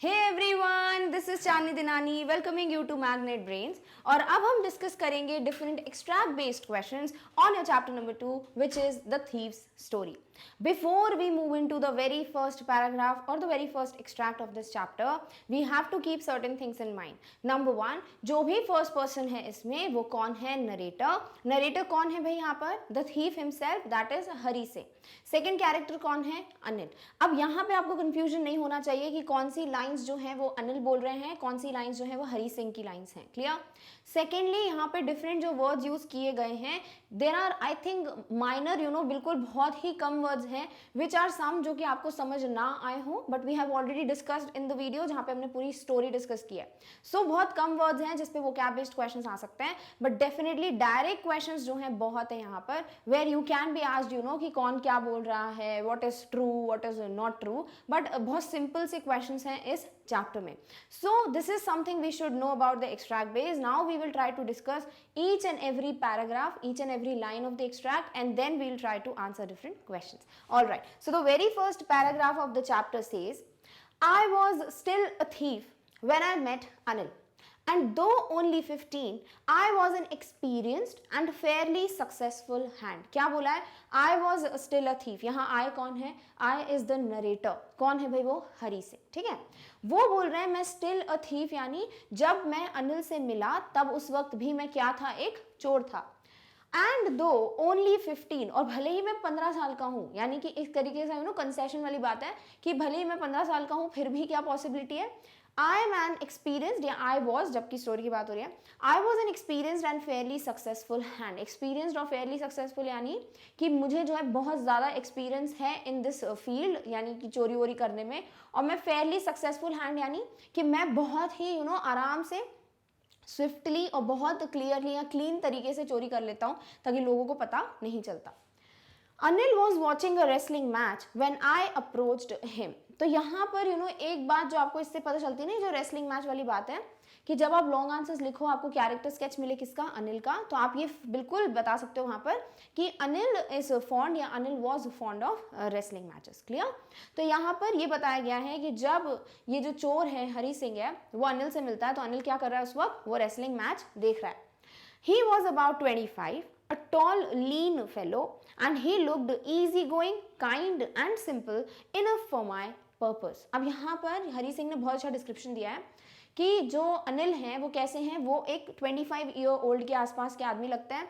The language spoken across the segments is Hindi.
Hey everyone, this is Chandni Dinani welcoming you to Magnet Brains. और अब हम डिस्कस करेंगे different extract based questions on your chapter number 2 which is the thieves story. Before we move into the very first paragraph or the very first extract of this chapter, we have to keep certain things in mind. Number one, जो भी first person है इसमें वो कौन है? नरेटर. नरेटर कौन है भाई यहाँ पर? The thief himself, that is Hari Singh. Second character कौन है? अनिल. अब यहाँ पे आपको कंफ्यूजन नहीं होना चाहिए कि कौन सी लाइंस जो है वो अनिल बोल रहे हैं, कौन सी लाइंस जो है वो हरी सिंह की लाइंस हैं. क्लियर? सेकेंडली यहाँ पे डिफरेंट जो वर्ड्स यूज किए गए हैं, there are I think minor बिल्कुल बहुत ही कम वर्ड्स हैं विच आर सम जो कि आपको समझ ना आए हो, but we have already discussed in the video जहाँ पे हमने पूरी स्टोरी डिस्कस की है. सो बहुत कम वर्ड्स हैं जिसपे वो कैब बेस्ड क्वेश्चंस आ सकते हैं, बट डेफिनेटली डायरेक्ट क्वेश्चंस जो हैं बहुत है यहाँ पर, where you can be asked कि कौन क्या बोल रहा है, what is true what is not true, but बहुत सिंपल से क्वेश्चंस हैं इस चैप्टर में. So this is something we should know about the extract base. Now we will try to discuss each and every paragraph, each and every line of the extract, and then we will try to answer different questions. All right. So the very first paragraph of the chapter says, I was still a thief when I met Anil. And though only 15, I was an experienced and fairly successful hand. क्या बोला है? I was still a thief. यहाँ I कौन है? I is the narrator. कौन है भाई? वो हरी सिंह. ठीक है, वो बोल रहे हैं मैं still a thief, यानी जब मैं अनिल से मिला तब उस वक्त भी मैं क्या था? एक चोर था. एंड दो ओनली 15, और भले ही मैं 15 साल का हूँ, यानी कि इस तरीके से कंसेशन वाली बात है कि भले ही मैं 15 साल का हूँ फिर भी क्या पॉसिबिलिटी है? आई एम एन एक्सपीरियंस्ड, या आई वॉज, जबकि स्टोरी की बात हो रही है, I was an experienced and Fairlie successful hand. Experienced और फेयरली सक्सेसफुल यानी कि मुझे जो है बहुत ज़्यादा एक्सपीरियंस है इन दिस फील्ड, यानी कि चोरी वोरी करने में, और मैं फेयरली सक्सेसफुल हैंड यानी कि मैं बहुत ही आराम से स्विफ्टली और बहुत क्लियरली या क्लीन तरीके से चोरी कर लेता हूँ ताकि लोगों को पता नहीं चलता. Anil was watching a wrestling match when I approached him. तो यहाँ पर एक बात जो आपको इससे पता चलती है ना, जो रेसलिंग मैच वाली बात है कि जब आप लॉन्ग आंसर्स लिखो आपको कैरेक्टर स्केच मिले किसका? अनिल का, तो आप ये बिल्कुल बता सकते हो वहाँ पर कि अनिल इज फॉन्ड या Anil was fond of wrestling matches. Clear? तो यहाँ पर ये बताया गया है कि जब ये जो चोर है हरी सिंह है वो अनिल से मिलता है तो अनिल क्या कर रहा है उस वक्त? वो रेसलिंग मैच देख रहा है. He was about 25, a tall, lean fellow, and he looked easygoing, kind, and simple enough for my purpose. अब यहाँ पर हरी सिंह ने बहुत अच्छा डिस्क्रिप्शन दिया है कि जो अनिल हैं वो कैसे हैं. वो एक 25 ईयर ओल्ड के आसपास के आदमी लगते हैं,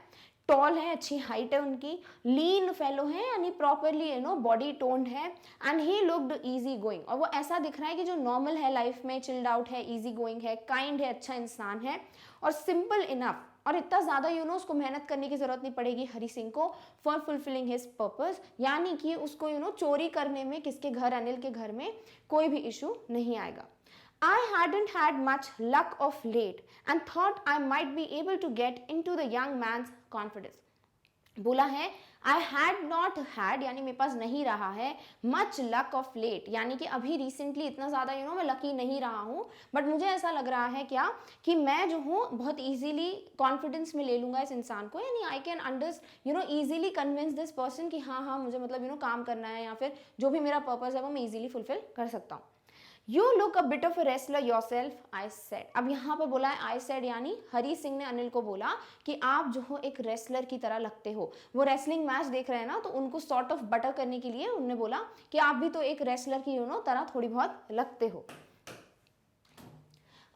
टॉल है, अच्छी हाइट है उनकी, लीन फेलो है यानी प्रॉपरली बॉडी टोन्ड है, and he looked easy going, और वो ऐसा दिख रहा है कि जो नॉर्मल है लाइफ में, चिल्ड आउट है, इजी गोइंग है, काइंड है, अच्छा इंसान है, और सिंपल इनफ, और इतना ज़्यादा उसको मेहनत करने की ज़रूरत नहीं पड़ेगी हरी सिंह को फॉर फुलफिलिंग हिज पर्पस, यानी कि उसको चोरी करने में किसके घर? अनिल के घर में कोई भी इशू नहीं आएगा. I hadn't had much luck of late and thought I might be able to get into the young man's confidence. बोला है I had not had, यानी मेरे पास नहीं रहा है, much luck of late, यानी कि अभी रिसेंटली इतना ज़्यादा मैं लकी नहीं रहा हूँ, बट मुझे ऐसा लग रहा है क्या कि मैं जो हूँ बहुत ईजिली कॉन्फिडेंस में ले लूँगा इस इंसान को, यानी I can easily convince this person कि हाँ हाँ मुझे काम करना है, या फिर जो भी मेरा पर्पस है वो मैं ईजिली फुलफिल कर सकता हूँ. You look a bit of a wrestler yourself, I said. अब यहाँ पर बोला है I said, यानी हरी सिंह ने अनिल को बोला कि आप जो हो एक रेसलर की तरह लगते हो. वो रेसलिंग मैच देख रहे हैं ना, तो उनको सॉर्ट ऑफ बटर करने के लिए उन्होंने बोला कि आप भी तो एक रेसलर की तरह थोड़ी बहुत लगते हो.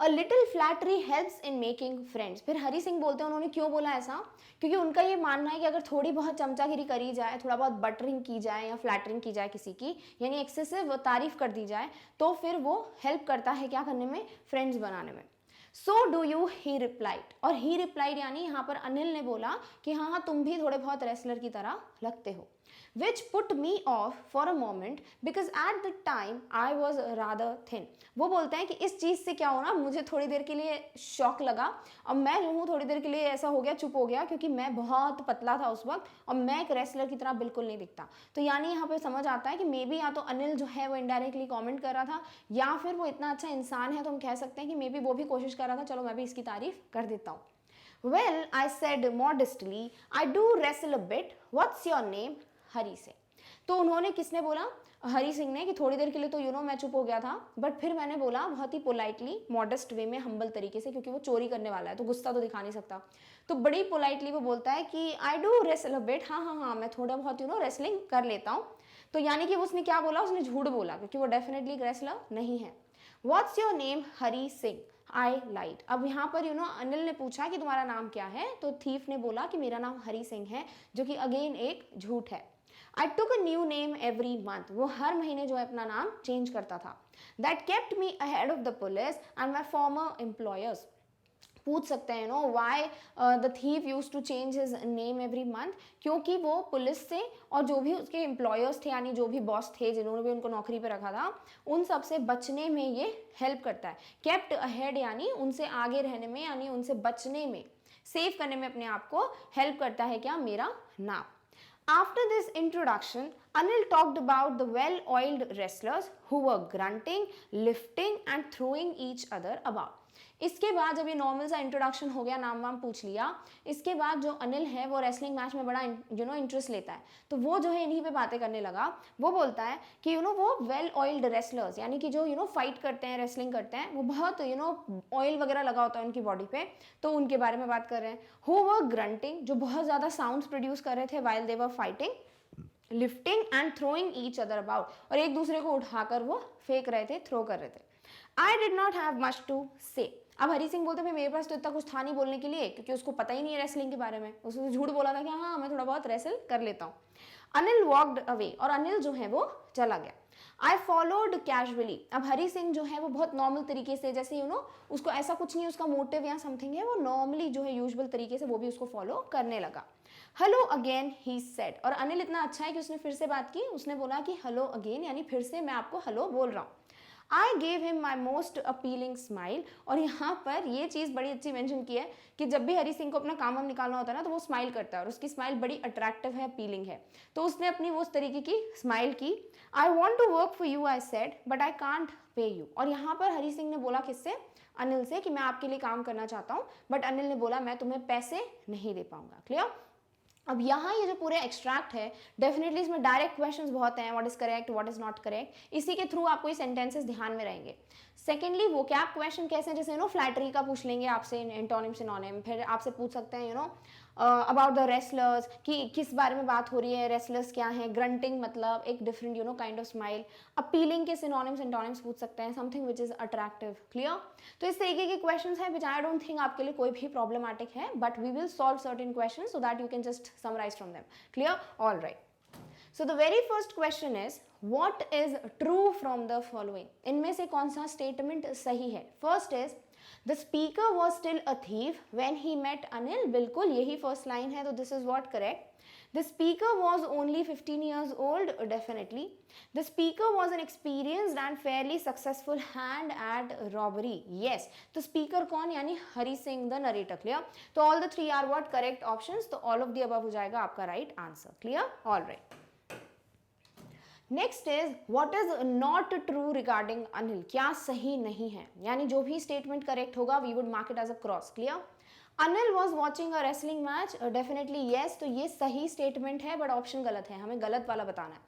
A little flattery helps in making friends. फिर हरी सिंह बोलते हैं उन्होंने क्यों बोला ऐसा? क्योंकि उनका ये मानना है कि अगर थोड़ी बहुत चमचागिरी करी जाए, थोड़ा बहुत बटरिंग की जाए या फ्लैटरिंग की जाए किसी की, यानी एक्सेसिव तारीफ कर दी जाए, तो फिर वो हेल्प करता है क्या करने में? फ्रेंड्स बनाने में. So do you, he replied. और ही रिप्लाइड यानी यहाँ पर अनिल ने बोला कि हाँ हाँ तुम भी थोड़े बहुत रेसलर की तरह लगते हो. Which put me off for a moment because at the time I was rather thin. वो बोलते हैं कि इस चीज़ से क्या होना, मुझे थोड़ी देर के लिए शॉक लगा और मैं जो हूँ थोड़ी देर के लिए ऐसा हो गया, चुप हो गया, क्योंकि मैं बहुत पतला था उस वक्त और मैं एक रेसलर की तरह बिल्कुल नहीं दिखता. तो यानी यहाँ पे समझ आता है कि मे बी या तो अनिल जो है वो इनडायरेक्टली कमेंट कर रहा था, या फिर वो इतना अच्छा इंसान है तो हम कह सकते हैं कि मे बी वो भी कोशिश कर रहा था चलो मैं भी इसकी तारीफ कर देता हूँ. Well, I said modestly, I do wrestle a bit. What's your name? हरी से. तो उन्होंने किसने बोला? हरी सिंह ने कि थोड़ी देर के लिए तो मैं चुप हो गया था, बट फिर मैंने बोला बहुत ही पोलाइटली, मॉडेस्ट वे में, हम्बल तरीके से, क्योंकि वो चोरी करने वाला है तो गुस्सा तो दिखा नहीं सकता, तो बड़ी पोलाइटली वो बोलता है कि I do wrestle a bit, हाँ हाँ हाँ मैं थोड़ा बहुत रेसलिंग कर लेता हूँ। तो यानी कि उसने क्या बोला, उसने झूठ बोला, क्योंकि वो डेफिनेटली एक रेसलर नहीं है। What's your name? Hari Singh. I lied. अब यहाँ पर अनिल ने पूछा कि तुम्हारा नाम क्या है, तो थीफ ने बोला कि मेरा नाम हरी सिंह है, जो कि अगेन एक झूठ है। I took a new name every month, वो हर महीने जो है अपना नाम चेंज करता था। That kept me ahead of the police and my former employers. पूछ सकते हैं why the thief use to change his name every month, क्योंकि वो पुलिस से और जो भी उसके एम्प्लॉयर्स थे, यानी जो भी बॉस थे जिन्होंने भी उनको नौकरी पे रखा था, उन सब से बचने में ये हेल्प करता है। केप्ट अहेड यानी उनसे आगे रहने में, यानी उनसे बचने में, सेव करने में अपने आप को हेल्प करता है क्या, मेरा नाम। After this introduction, Anil talked about the well-oiled wrestlers who were grunting, lifting and throwing each other about. इसके बाद जब ये नॉर्मल सा इंट्रोडक्शन हो गया, नाम वाम पूछ लिया, इसके बाद जो अनिल है वो रेसलिंग मैच में बड़ा इंटरेस्ट लेता है, तो वो जो है इन्हीं पे बातें करने लगा। वो बोलता है कि वो वेल ऑयल्ड रेसलर्स, यानी कि जो फाइट करते हैं, रेसलिंग करते हैं, वो बहुत ऑयल वगैरह लगा होता है उनकी बॉडी पे, तो उनके बारे में बात कर रहे हैं। हु वर ग्रंटिंग, जो बहुत ज़्यादा साउंड्स प्रोड्यूस कर रहे थे while they were fighting, lifting and throwing each other about, और एक दूसरे को उठाकर वो फेंक रहे थे, थ्रो कर रहे थे। I did not have much to say. अब हरी सिंह बोलते भाई मेरे पास तो इतना कुछ था नहीं बोलने के लिए, क्योंकि उसको पता ही नहीं है रेसलिंग के बारे में, उसने झूठ बोला था कि हाँ मैं थोड़ा बहुत रेसल कर लेता हूँ। अनिल वॉक्ड अवे, और अनिल जो है वो चला गया। आई फॉलोड कैजुअली, अब हरी सिंह जो है वो बहुत नॉर्मल तरीके से, जैसे उसको ऐसा कुछ नहीं, उसका मोटिव या समथिंग है, वो नॉर्मली जो है यूजुअल तरीके से वो भी उसको फॉलो करने लगा। हेलो अगेन ही सेड, और अनिल इतना अच्छा है कि उसने फिर से बात की, उसने बोला कि हेलो अगेन, यानी फिर से मैं आपको हेलो बोल रहा हूँ। I gave him my most appealing smile, और यहाँ पर ये चीज़ बड़ी अच्छी मेंशन की है कि जब भी हरी सिंह को अपना काम निकालना होता है ना, तो वो स्माइल करता है, और उसकी स्माइल बड़ी अट्रैक्टिव है, अपीलिंग है, तो उसने अपनी वो उस तरीके की स्माइल की। I want to work for you I said but I can't pay you, और यहाँ पर हरी सिंह ने बोला किससे, अनिल से, कि मैं आपके लिए काम करना चाहता हूँ, बट अनिल ने बोला मैं तुम्हें पैसे नहीं दे पाऊंगा। क्लियर। अब यहाँ ये जो पूरे एक्सट्रैक्ट है, डेफिनेटली इसमें डायरेक्ट क्वेश्चंस बहुत हैं, what is correct, what is not correct, इसी के थ्रू आपको ये सेंटेंसेस ध्यान में रहेंगे। सेकेंडली वो कैप क्वेश्चन कैसे हैं, जैसे फ्लैटरी का पूछ लेंगे आपसे, एंटोनिम सिनोनिम, फिर आपसे पूछ सकते हैं अबाउट द रेसलर्स, कि किस बारे में बात हो रही है, रेसलर्स क्या हैं, ग्रंटिंग मतलब एक different kind of smile, appealing के सिनोनिम्स एंटोनिम्स पूछ सकते हैं, something which is attractive. Clear. तो इस तरीके के क्वेश्चंस हैं विच आई डोंट थिंक आपके लिए कोई भी प्रॉब्लमैटिक है, but we will solve certain questions so that you can just summarise from them. Clear. All right. So the very first question is what is true from the following? इनमें से कौन सा स्टेटमेंट सही है? First is the speaker was still a thief when he met Anil. बिल्कुल यही फर्स्ट लाइन है, तो this is what correct. The speaker was only 15 years old. Definitely. The speaker was an experienced and fairly successful hand at robbery. Yes. तो speaker कौन, यानी Hari Singh the narrator. Clear. तो all the three are what correct options. तो all of the above हो जाएगा आपका right answer. Clear. All right. Next is what is not true regarding Anil, क्या सही नहीं है, यानी जो भी स्टेटमेंट करेक्ट होगा we would mark it as a cross. Clear. Anil was watching a wrestling match, definitely yes, तो ये सही स्टेटमेंट है, बट ऑप्शन गलत है, हमें गलत वाला बताना है।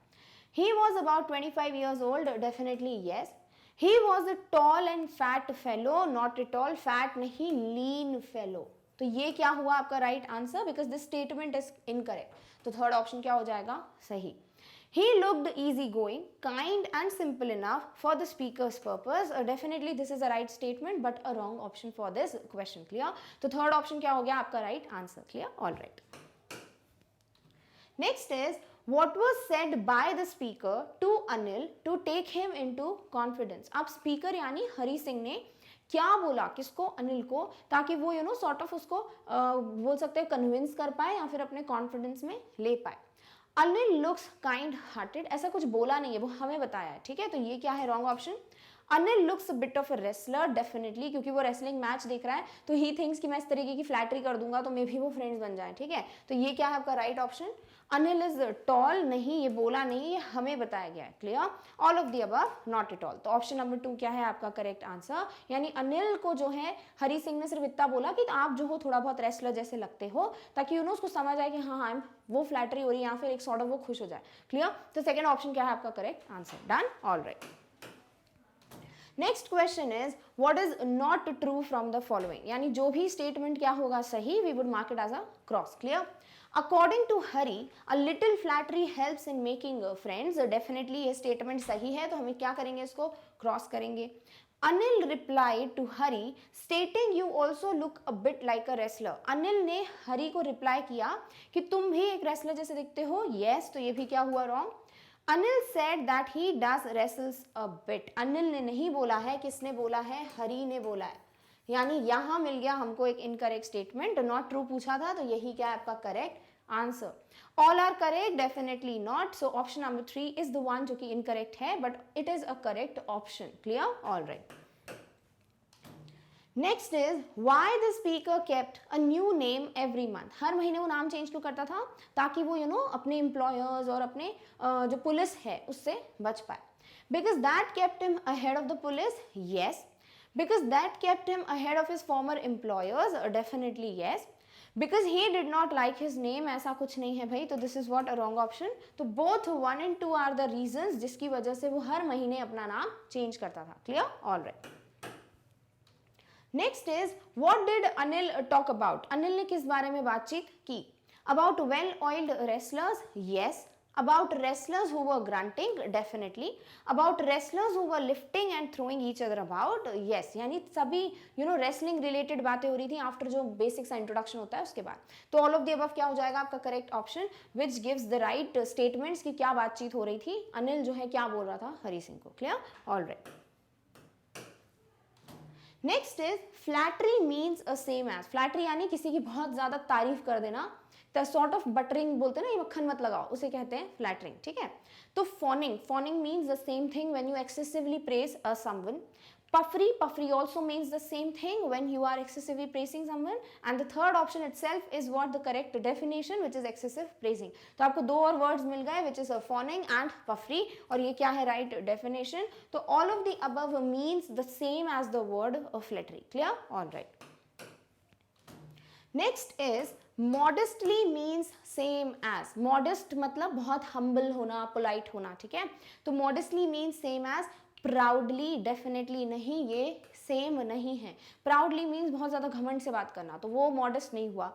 He was about 25 years old, definitely yes. He was a tall and fat fellow, not at all, fat नहीं, लीन फेलो, तो ये क्या हुआ आपका right answer, because this statement is incorrect, तो थर्ड ऑप्शन क्या हो जाएगा, सही। He looked easygoing, kind and simple enough for the speaker's purpose. Definitely this is a right statement but a wrong option for this question. Clear? तो third option क्या हो गया आपका right answer. Clear? All right. Next is what was said by the speaker to Anil to take him into confidence. अब speaker यानी हरी सिंह ने क्या बोला किसको, अनिल को, ताकि वो सॉर्ट ऑफ उसको बोल सकते हैं कन्विंस कर पाए या फिर अपने कॉन्फिडेंस में ले पाए। अनिल लुक्स काइंड हार्टेड, ऐसा कुछ बोला नहीं है, वो हमें बताया है, ठीक है, तो ये क्या है wrong option. Anil looks bit of a wrestler, definitely, क्योंकि वो रेसलिंग मैच देख रहा है तो ही थिंक्स कि मैं इस तरीके की फ्लैटरी कर दूंगा तो मे भी वो फ्रेंड्स बन जाए, ठीक है। तो ये क्या है आपका right option. Anil is tall, नहीं, ये बोला नहीं, ये हमें बताया गया है। Clear, all of the above, not at all. तो ऑप्शन नंबर 2 क्या है आपका करेक्ट आंसर, यानी अनिल को जो है हरी सिंह ने सिर्फ इतना बोला कि आप जो हो थोड़ा बहुत रेसलर जैसे लगते हो, ताकि उसको समझ आए कि हाँ हाँ वो फ्लैटरी हो रही है, या फिर एक सॉर्ट ऑफ वो खुश हो जाए। क्लियर, तो सेकंड ऑप्शन क्या है आपका correct answer. Done, all right. Next question is what is not true from the following, यानी जो भी स्टेटमेंट क्या होगा सही, we would mark it as a cross. Clear, according to Hari a little flattery helps in making friends, definitely ये स्टेटमेंट सही है, तो हम क्या करेंगे, इसको क्रॉस करेंगे। Anil reply to Hari stating you also look a bit like a wrestler, Anil ने हरी को रिप्लाई किया कि तुम भी एक रेसलर जैसे दिखते हो, यस, तो ये भी क्या हुआ, wrong. Anil said that he does wrestles a bit, Anil ने नहीं बोला है, किसने बोला है, हरी ने बोला है, यानी यहां मिल गया हमको एक इनकरेक्ट स्टेटमेंट। नॉट ट्रू पूछा था, तो यही क्या है आपका correct answer. All are correct, definitely not, so option number 3 is the one जो कि इनकरेक्ट है, but it is a correct option. Clear, all right. Next is why the speaker kept a new name every month, हर महीने वो नाम चेंज क्यों करता था, ताकि वो अपने एम्प्लॉयर्स और अपने जो पुलिस है उससे बच पाए। Because that kept him ahead of the police, yes. Because that kept him ahead of his former employers, definitely yes. Because he did not like his name, ऐसा कुछ नहीं है भाई, तो this is what a wrong option. तो both 1 and 2 are the reasons जिसकी वजह से वो हर महीने अपना नाम चेंज करता था। Clear, all right. Next is what did Anil talk about, Anil ने किस बारे में बातचीत की। About well oiled wrestlers, yes. About wrestlers who were grunting, definitely. About wrestlers who were lifting and throwing each other about, yes, यानी सभी रेसलिंग रिलेटेड बातें हो रही थी आफ्टर जो बेसिक सा इंट्रोडक्शन होता है उसके बाद। तो ऑल ऑफ द अबव क्या हो जाएगा आपका correct option, which gives the right statements कि क्या बातचीत हो रही थी, अनिल जो है क्या बोल रहा था हरी सिंह को। Clear, all right. Next is flattery means a same as, flattery यानी किसी की बहुत ज्यादा तारीफ कर देना, द सॉर्ट ऑफ बटरिंग बोलते हैं ना, ये मक्खन मत लगाओ, उसे कहते हैं फ्लैटरिंग, ठीक है। तो fawning, fawning means the same thing when you excessively praise a someone. Puffery, puffery also means the same thing when you are excessively praising someone, and the third option itself is what the correct definition, which is excessive praising. तो आपको दो और words मिल गए, which is a fawning and puffery, और ये क्या है right definition। तो all of the above means the same as the word flattery. Clear? All right. Next is modestly means same as, modest मतलब बहुत humble होना, polite होना, ठीक है। तो modestly means same as proudly, definitely नहीं, ये सेम नहीं है। प्राउडली मीन्स बहुत ज्यादा घमंड से बात करना, तो वो मॉडेस्ट नहीं हुआ।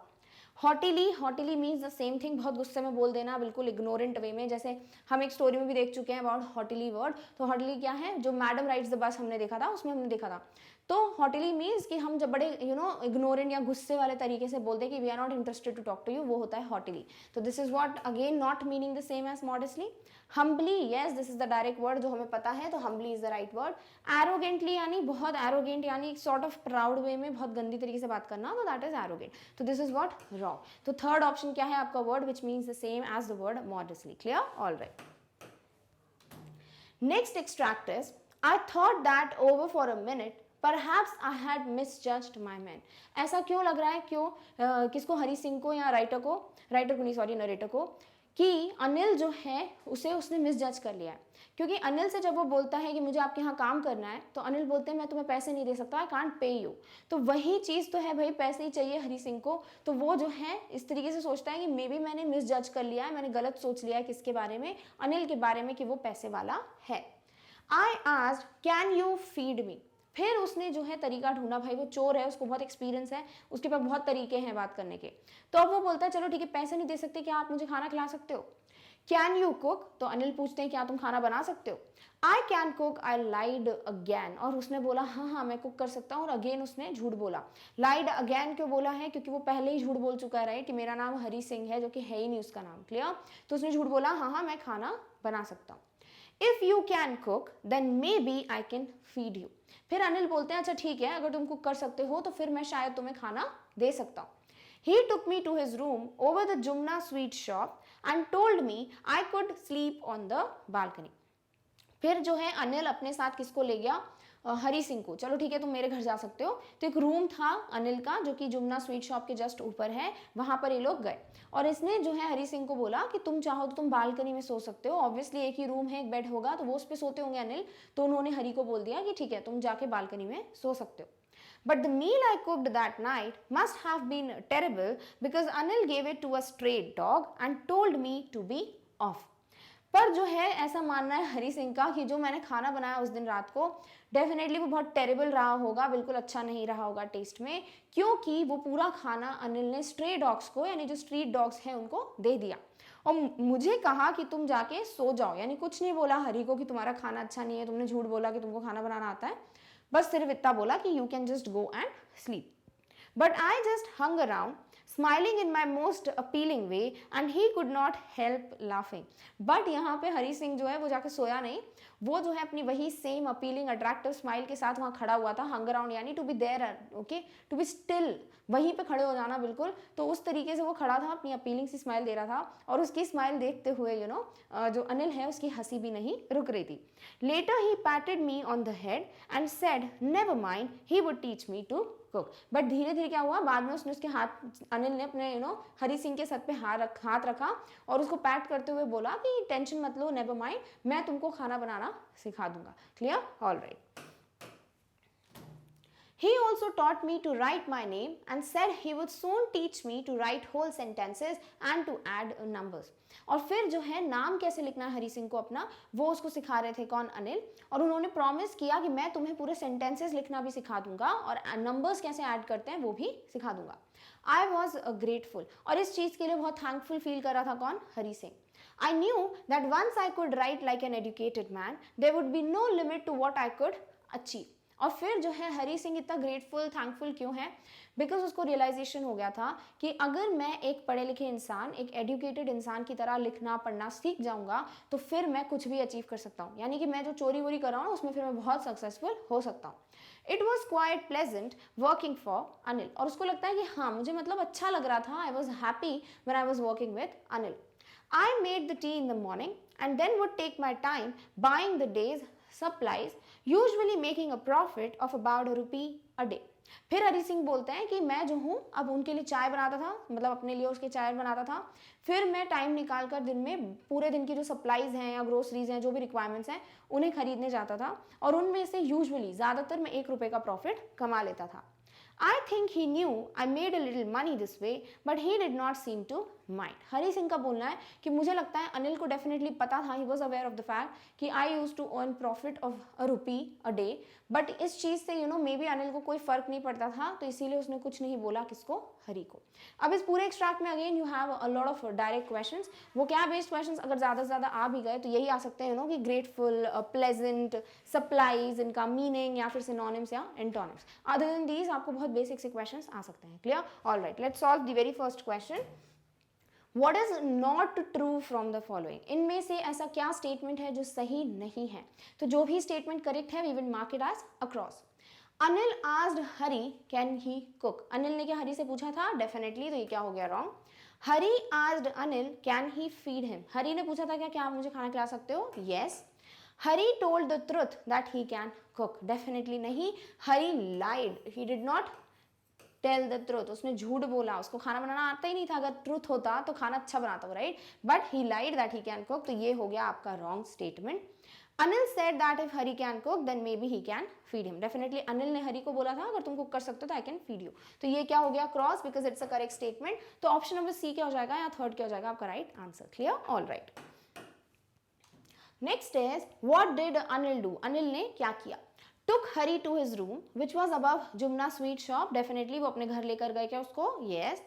हॉटिली, हॉटिली मीन्स द सेम थिंग, बहुत गुस्से में बोल देना, बिल्कुल इग्नोरेंट वे में, जैसे हम एक स्टोरी में भी देख चुके हैं अबाउट हॉटिली वर्ड। तो हॉटिली क्या है, जो मैडम राइड्स द बस हमने देखा था, उसमें हमने देखा था। तो हॉटिली मीन्स कि हम जब बड़े इग्नोरेंट या गुस्से वाले तरीके से बोलते हैं कि we are not interested to talk to you, वो होता है हॉटिली। तो this is what again not meaning the same as modestly. Humbly, yes, this is the direct word जो हमें पता है, तो humbly is the right word. Arrogantly यानी बहुत एरोगेंट, यानी सॉर्ट ऑफ प्राउड वे में बहुत गंदी तरीके से बात करना, तो दैट इज एरोगेंट। तो दिस इज व्हाट रॉन्ग। तो थर्ड ऑप्शन क्या है आपका word which means the same as the word modestly. Clear, all right. Next extract is I thought that over for a minute perhaps I had misjudged my man. ऐसा क्यों लग रहा है, क्यों किसको, हरी सिंह को या राइटर को नहीं, सॉरी नरेटर को, कि अनिल जो है उसने मिसजज कर लिया है। क्योंकि अनिल से जब वो बोलता है कि मुझे आपके यहाँ काम करना है, तो अनिल बोलते हैं मैं तुम्हें पैसे नहीं दे सकता, आई कांट पे यू। तो वही चीज़ तो है भाई, पैसे ही चाहिए हरी सिंह को, तो वो जो है इस तरीके से सोचता है कि मे बी मैंने मिसजज कर लिया है, मैंने गलत सोच लिया है किसके बारे में, अनिल के बारे में, कि वो पैसे वाला है। I asked can you feed me, फिर उसने जो है तरीका ढूंढा, भाई वो चोर है, उसको बहुत एक्सपीरियंस है, उसके पास बहुत तरीके हैं बात करने के। तो अब वो बोलता है चलो ठीक है, पैसे नहीं दे सकते, क्या आप मुझे खाना खिला सकते हो। कैन यू कुक, तो अनिल पूछते हैं क्या तुम खाना बना सकते हो। I can cook, I lied again, और उसने बोला हाँ हाँ मैं कुक कर सकता हूँ, और अगेन उसने झूठ बोला। लाइड अगेन क्यों बोला है, क्योंकि वो पहले ही झूठ बोल चुका है, राइट, कि मेरा नाम हरी सिंह है, जो कि है ही नहीं उसका नाम। क्लियर, तो उसने झूठ बोला हाँ हाँ मैं खाना बना सकता हूँ। If you can cook then maybe I can feed you, फिर अनिल बोलते हैं अच्छा ठीक है, अगर तुम कुक कर सकते हो तो फिर मैं शायद तुम्हें खाना दे सकता हूँ। He took me to his room over the Jumna sweet shop and told me I could sleep on the balcony. फिर जो है अनिल अपने साथ किसको ले गया, हरी सिंह को, चलो ठीक है तुम मेरे घर जा सकते हो। तो एक रूम था अनिल का जो कि जुमना स्वीट शॉप के जस्ट ऊपर है, वहां पर ये लोग गए और इसने जो है हरी सिंह को बोला कि तुम चाहो तो तुम बालकनी में सो सकते हो, ऑब्वियसली एक ही रूम है, एक बेड होगा तो वो उस पर सोते होंगे अनिल, तो उन्होंने हरी को बोल दिया कि ठीक है तुम जाके बालकनी में सो सकते हो। But the meal I cooked that night must have been terrible because Anil gave it to a stray dog and told me to be off. पर जो है ऐसा मानना है हरी सिंह का कि जो मैंने खाना बनाया उस दिन रात को डेफिनेटली वो बहुत टेरिबल रहा होगा, बिल्कुल अच्छा नहीं रहा होगा टेस्ट में, क्योंकि वो पूरा खाना अनिल ने स्ट्रे डॉग्स को यानी जो स्ट्रीट डॉग्स हैं उनको दे दिया और मुझे कहा कि तुम जाके सो जाओ, यानी कुछ नहीं बोला हरी को कि तुम्हारा खाना अच्छा नहीं है, तुमने झूठ बोला कि तुमको खाना बनाना आता है, बस सिर्फ इतना बोला कि you can just go and sleep. But I just hung around smiling in my most appealing way and he could not help laughing. But यहाँ पे हरी सिंह जो है वो जाके सोया नहीं, वो जो है अपनी वही सेम अपीलिंग अट्रैक्टिव स्माइल के साथ वहाँ खड़ा हुआ था। हंग अराउंड यानी to be there, okay, to be still, वहीं पे खड़े हो जाना बिल्कुल। तो उस तरीके से वो खड़ा था, अपनी अपीलिंग सी स्माइल दे रहा था और उसकी स्माइल देखते हुए जो अनिल है उसकी हंसी भी नहीं रुक रही थी। Later he patted me on the head and said never mind he would teach me to cook. But धीरे धीरे क्या हुआ, बाद में उसने उसके हाथ, अनिल ने अपने हरी सिंह के सर पे हाथ रखा और उसको पैट करते हुए बोला कि टेंशन मत लो, नेवर माइंड, मैं तुमको खाना बनाना सिखा दूंगा। Clear? All right. He also taught me to write my name and said he would soon teach me to write whole sentences and to add numbers. और फिर जो है नाम कैसे लिखना है हरी सिंह को अपना, वो उसको सिखा रहे थे कौन, अनिल, और उन्होंने प्रॉमिस किया कि मैं तुम्हें पूरे सेंटेंसेस लिखना भी सिखा दूंगा और नंबर्स कैसे ऐड करते हैं वो भी सिखा दूंगा। आई वॉज ग्रेटफुल, और इस चीज़ के लिए बहुत थैंकफुल फील कर रहा था कौन, Hari Singh. I knew that once I could write like an educated man, there would be no limit to what I could achieve. और फिर जो है हरी सिंह इतना ग्रेटफुल थैंकफुल क्यों है, बिकॉज उसको रियलाइजेशन हो गया था कि अगर मैं एक पढ़े लिखे इंसान, एक एजुकेटेड इंसान की तरह लिखना पढ़ना सीख जाऊंगा तो फिर मैं कुछ भी अचीव कर सकता हूँ, यानी कि मैं जो चोरी वोरी कर रहा हूँ उसमें फिर मैं बहुत सक्सेसफुल हो सकता हूँ। It was quite pleasant working for Anil, और उसको लगता है कि हाँ मुझे मतलब अच्छा लग रहा था, I was happy when I was working with Anil. I made the tea in the morning and then would take my time buying the day's supplies, usually making a profit of about ₹1 a day. फिर हरी सिंह बोलते हैं कि मैं जो हूँ अब उनके लिए चाय बनाता था, मतलब अपने लिए उसके चाय बनाता था, फिर मैं टाइम निकाल कर दिन में पूरे दिन की जो सप्लाईज हैं या ग्रोसरीज हैं जो भी रिक्वायरमेंट्स हैं उन्हें खरीदने जाता था और उनमें से यूजुअली ज़्यादातर मैं ₹1 का प्रॉफिट कमा लेता था। I think he knew I made a little money this way, but he did not seem to mind. Hari Singh का बोलना है कि मुझे लगता है अनिल को डेफिनेटली पता था, he was aware of the fact कि I used to earn profit of ₹1 a day, but इस चीज़ से मे बी अनिल को कोई फर्क नहीं पड़ता था, तो इसीलिए उसने कुछ नहीं बोला किसको, हरी को। अब इस पूरे एक्सट्रैक्ट में again you have a lot of direct questions, वो क्या बेस्ड क्वेश्चंस अगर ज़्यादा से ज़्यादा आ भी गए तो यही आ सकते हैं कि ग्रेटफुल, प्लेजेंट, सप्लाईज, इनका मीनिंग या फिर सिनोनिम्स या एंटोनिम्स। अदर देन दीज आपको बहुत बेसिक से क्वेश्चंस आ सकते हैं। Clear? All right, let's solve the very first question. What is not true from the following? इनमें से ऐसा क्या स्टेटमेंट है जो सही नहीं है? तो जो भी स्टेटमेंट करेक्ट है we will mark it as across. Anil asked Hari can he cook? Anil ने क्या हरी से पूछा था? डेफिनेटली, तो ये क्या हो गया wrong. Hari asked Anil can he feed him? हरी ने पूछा था क्या आप मुझे खाना खिला सकते हो? Yes. Hari told the truth that he can cook? Definitely नहीं, Hari lied, he did not tell the truth, उसने झूठ बोला, उसको खाना बनाना आता ही नहीं था, अगर ट्रूथ होता तो खाना अच्छा बनाता हो, right, but he lied that he can cook, तो ये हो गया आपका wrong statement. Anil said that if Hari can cook then maybe he can feed him, definitely Anil ने हरी को बोला था अगर तुम कुक कर सकते हो तो आई कैन फीड यू, तो ये क्या हो गया cross, because it's a correct statement. तो ऑप्शन नंबर सी क्या हो जाएगा या थर्ड क्या हो जाएगा आपका right answer. Clear? All right. Next is what did Anil do? Anil ने क्या किया? took Hari to his room which was above Jumna sweet shop, definitely वो अपने घर लेकर गए क्या उसको, yes.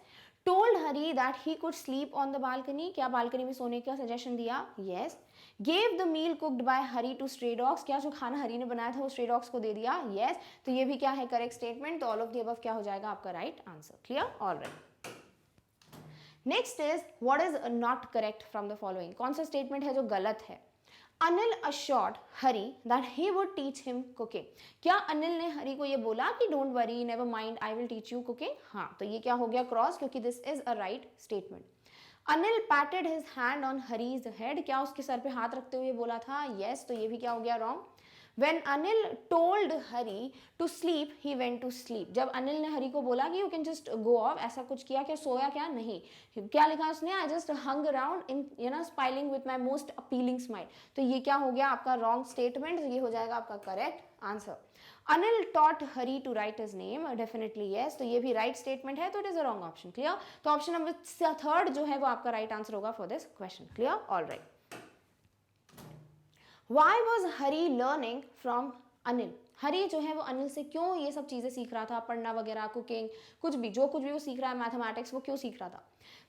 told Hari that he could sleep on the balcony, क्या बालकनी में सोने का सजेशन दिया, yes. gave the meal cooked by Hari to stray dogs, क्या जो खाना हरी ने बनाया था वो stray dogs को दे दिया, yes. तो ये भी क्या है करेक्ट स्टेटमेंट, तो ऑल ऑफ द अबव क्या हो जाएगा आपका right answer. Clear? All right. Next is what is not correct from the following, कौन सा स्टेटमेंट है जो गलत है। Anil assured Hari that he would teach him cooking, क्या अनिल ने हरी को ये बोला कि don't worry, never mind, I will teach you cooking? हाँ, तो ये क्या हो गया क्रॉस, क्योंकि this is a right statement. Anil patted his hand on Hari's head, क्या उसके सर पे हाथ रखते हुए बोला था, यस, तो ये भी क्या हो गया wrong. When Anil told Hari to sleep, he went to sleep. जब अनिल ने हरी को बोला कि you can just go off, ऐसा कुछ किया क्या, सोया क्या, नहीं. क्या लिखा उसने, I just hung around in smiling with my most appealing smile. तो ये क्या हो गया आपका wrong statement, ये हो जाएगा आपका correct answer. Anil taught Hari to write his name, definitely yes. तो ये भी right statement है, तो it is a wrong option. Clear? तो option number third जो है वो आपका right answer होगा for this question. Clear? All right. Why was Hari learning from Anil? हरी जो है वो अनिल से क्यों ये सब चीज़ें सीख रहा था, पढ़ना वगैरह, कुकिंग, कुछ भी वो सीख रहा है, मैथमेटिक्स, वो क्यों सीख रहा था?